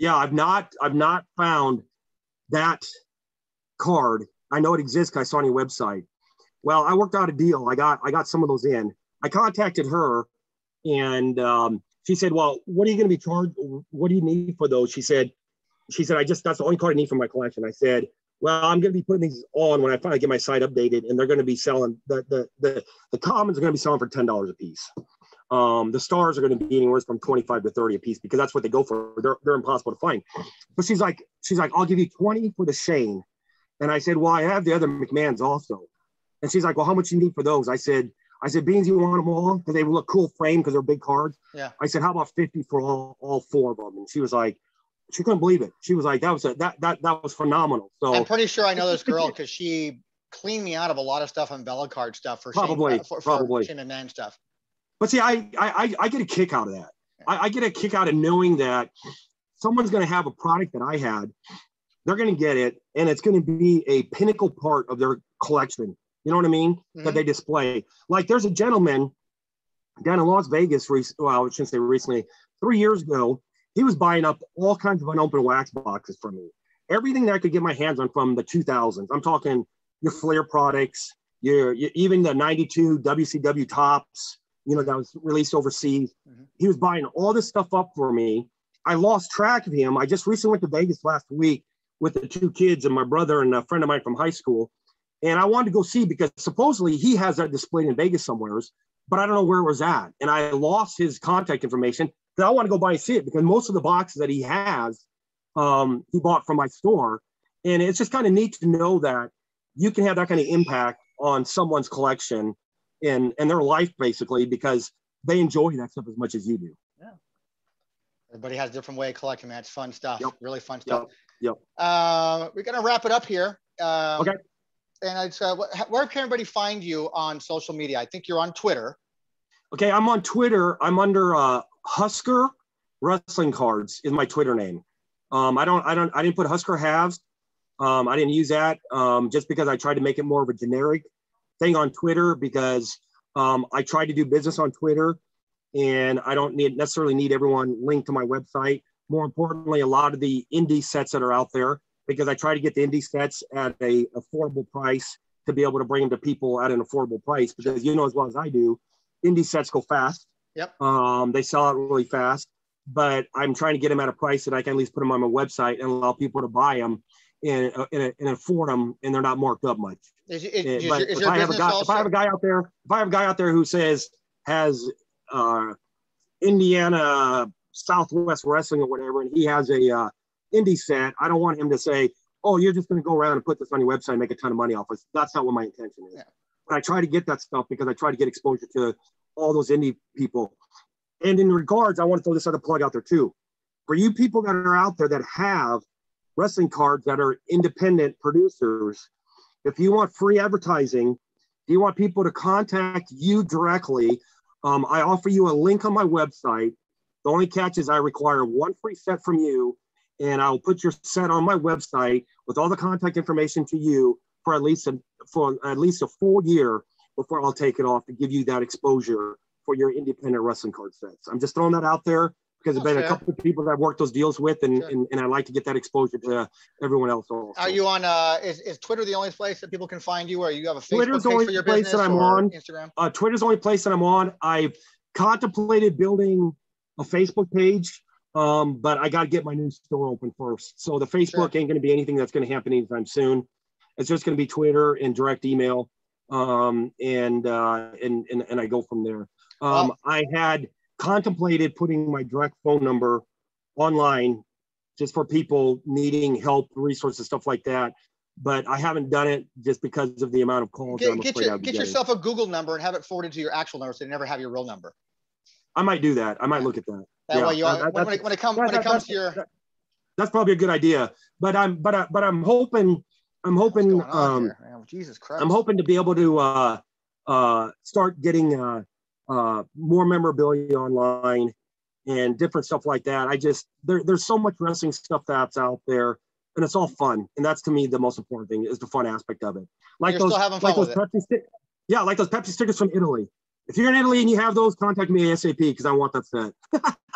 I've not found that card. I know it exists because I saw it on your website. Well, I worked out a deal. I got some of those in. I contacted her, and she said, well, what are you going to be charged? What do you need for those? She said, that's the only card I need for my collection. I said, well, I'm going to be putting these on when I finally get my site updated, and they're going to be selling, the commons are going to be selling for $10 a piece. The stars are going to be anywhere from 25 to 30 a piece because that's what they go for. They're impossible to find. But she's like, I'll give you 20 for the Shane. And I said, well, I have the other McMahons also. And she's like, well, how much you need for those? I said, Beans, you want them all? Because they look cool framed because they're big cards. Yeah. I said, how about 50 for all 4 of them? And she was like, she couldn't believe it. She was like, that was phenomenal. So I'm pretty sure I know this girl because she cleaned me out of a lot of stuff on Bella card stuff for probably Shane and Man stuff. But see, I get a kick out of that. I get a kick out of knowing that someone's going to have a product that I had. They're going to get it, and it's going to be a pinnacle part of their collection. You know what I mean? Mm-hmm. That they display. Like there's a gentleman down in Las Vegas, I shouldn't say recently, 3 years ago, he was buying up all kinds of unopened wax boxes from me. Everything that I could get my hands on from the 2000s. I'm talking your Flair products, even the 92 WCW tops, that was released overseas. Mm-hmm. He was buying all this stuff up for me. I lost track of him. I just recently went to Vegas last week with the 2 kids and my brother and a friend of mine from high school. And I wanted to go see because supposedly he has that displayed in Vegas somewhere, but I don't know where it was at. And I lost his contact information because I want to go by and see it because most of the boxes that he has, he bought from my store. And it's just kind of neat to know that you can have that kind of impact on someone's collection and their life basically because they enjoy that stuff as much as you do. Yeah. Everybody has a different way of collecting, man. It's fun stuff. Yep. Really fun stuff. Yep. We're going to wrap it up here. Okay. And it's where can everybody find you on social media? I think you're on Twitter. Okay, I'm on Twitter. I'm under Husker Wrestling Cards is my Twitter name. I didn't put Huskerhav. I didn't use that just because I tried to make it more of a generic thing on Twitter because I try to do business on Twitter and I don't necessarily need everyone linked to my website. More importantly, a lot of the indie sets that are out there, because I try to get the indie sets at a affordable price to be able to bring them to people at an affordable price because as well as I do, indie sets go fast. Yep. They sell out really fast, but I'm trying to get them at a price that I can at least put them on my website and allow people to buy them and afford them, and they're not marked up much. If I have a guy out there who has Indiana Southwest Wrestling or whatever, and he has a indie set, I don't want him to say, oh, you're just going to go around and put this on your website and make a ton of money off us. That's not what my intention is. Yeah. I try to get that stuff because I try to get exposure to all those indie people. And in regards, I want to throw this other plug out there too. For you people that are out there that have wrestling cards that are independent producers, if you want free advertising, if you want people to contact you directly, I offer you a link on my website. The only catch is I require one free set from you, and I'll put your set on my website with all the contact information to you for at least a full year before I'll take it off to give you that exposure for your independent wrestling card sets. I'm just throwing that out there because there's been a couple of people that I've worked those deals with, and I like to get that exposure to everyone else also. Are you on, is Twitter the only place that people can find you, or you have a Facebook Twitter's page the for your only place business, that I'm or on. Instagram? Twitter's the only place that I'm on. I've contemplated building a Facebook page, but I got to get my new store open first. So the Facebook ain't going to be anything that's going to happen anytime soon. It's just going to be Twitter and direct email, and I go from there. I had contemplated putting my direct phone number online just for people needing help, resources, stuff like that. But I haven't done it just because of the amount of calls. Get yourself a Google number and have it forwarded to your actual number, so you never have your real number. I might do that. I might look at that. That way, when it comes to your, that's probably a good idea. But I'm hoping. Jesus Christ. I'm hoping to be able to start getting more memorabilia online and different stuff like that. There's so much wrestling stuff that's out there, and it's all fun. And that's, to me, the most important thing is the fun aspect of it. Like You're still having fun with it. Like those Pepsi stickers from Italy. If you're in Italy and you have those, contact me ASAP because I want that set.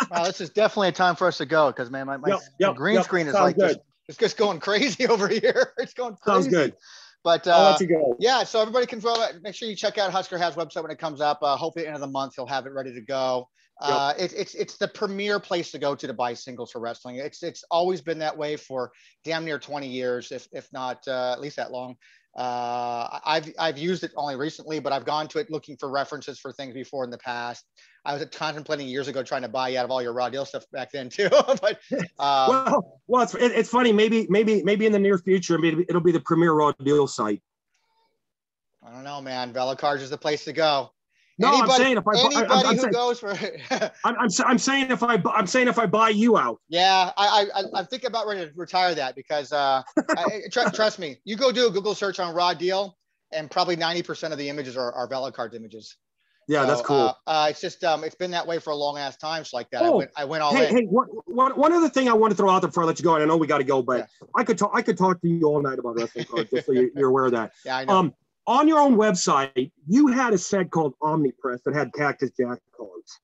Wow, this is definitely a time for us to go because, man, my green screen is like it's just going crazy over here. It's going crazy. Sounds good. But I'll let you go. Yeah, so everybody can make sure you check out Huskerhav's website when it comes up. Hopefully at the end of the month he'll have it ready to go. It's the premier place to go to buy singles for wrestling. It's always been that way for damn near 20 years, if not at least that long. I've used it only recently, but I've gone to it looking for references for things before in the past. I was contemplating years ago trying to buy you out of all your raw deal stuff back then too. But well, it's funny. Maybe in the near future, maybe it'll be the premier raw deal site. I don't know, man. Velocards is the place to go. No, anybody, I'm saying goes for I'm saying if I buy you out. Yeah, I'm thinking about ready to retire that because trust me, you go do a Google search on raw deal and probably 90% of the images are Velocards images. Yeah, so, that's cool. It's just it's been that way for a long ass time. So like that, I went all in. Hey, one other thing I want to throw out there before I let you go, and I know we got to go, but I could talk to you all night about wrestling cards, just so you're aware of that. Yeah, I know. On your own website, you had a set called Omnipress that had Cactus Jack cards.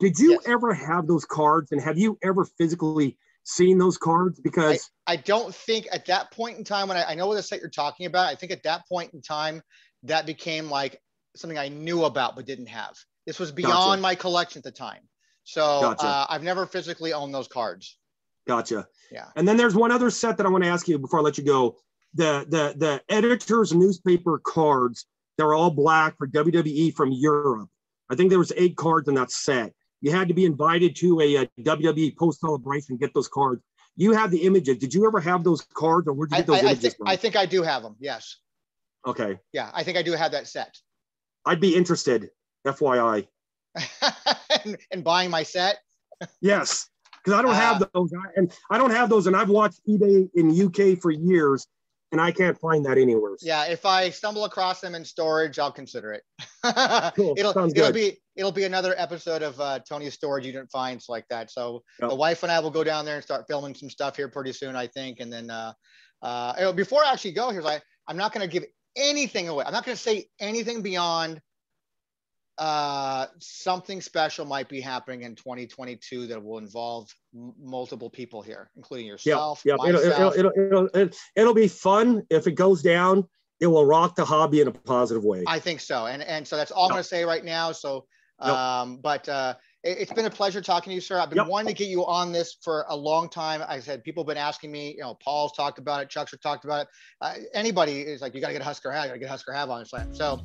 Did you ever have those cards, and have you ever physically seen those cards? Because I don't think at that point in time, when I know what the set you're talking about, I think at that point in time that became like something I knew about but didn't have. This was beyond my collection at the time. So I've never physically owned those cards. Gotcha. Yeah. And then there's one other set that I want to ask you before I let you go. The editor's newspaper cards that were all black for WWE from Europe. I think there was 8 cards in that set. You had to be invited to a WWE post celebration to get those cards. You have the images. Did you ever have those cards, or where'd you get those images from? I think I do have them. Yes. Okay. Yeah, I think I do have that set. I'd be interested, FYI. in buying my set? Yes, because I don't have those, and I don't have those, and I've watched eBay in the UK for years, and I can't find that anywhere. Yeah, if I stumble across them in storage, I'll consider it. Cool. It'll be another episode of Tony's Storage You Didn't Find, like that. So the wife and I will go down there and start filming some stuff here pretty soon, I think. And then before I actually go, I'm not going to give anything away. I'm not going to say anything beyond something special might be happening in 2022 that will involve multiple people here, including yourself. Yeah. It'll be fun. If it goes down, it will rock the hobby in a positive way. I think so. And so that's all I'm going to say right now. So, it's been a pleasure talking to you, sir. I've been wanting to get you on this for a long time. I said, people have been asking me, Paul's talked about it. Chuck's talked about it. Anybody is like, you got to get Huskerhav, you got to get Huskerhav on it. So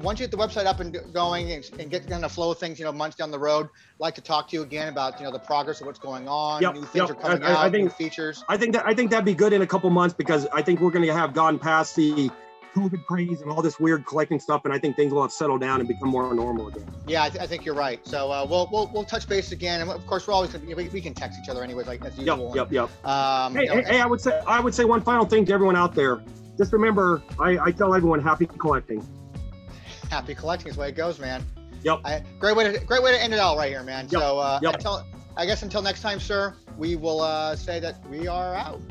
once you get the website up and going and get in the flow of things, months down the road, I'd like to talk to you again about, the progress of what's going on. New things are coming out, new features. I think that'd be good in a couple months, because I think we're going to have gone past the COVID craze and all this weird collecting stuff, and I think things will have settled down and become more normal again. Yeah, I think you're right. So we'll touch base again, and of course we're always gonna we can text each other anyways, like as usual. Yep. Hey, I would say one final thing to everyone out there. Just remember, I tell everyone, happy collecting. Happy collecting is the way it goes, man. Yep. Great way to end it all right here, man. Yep. So I guess until next time, sir, we will say that we are out.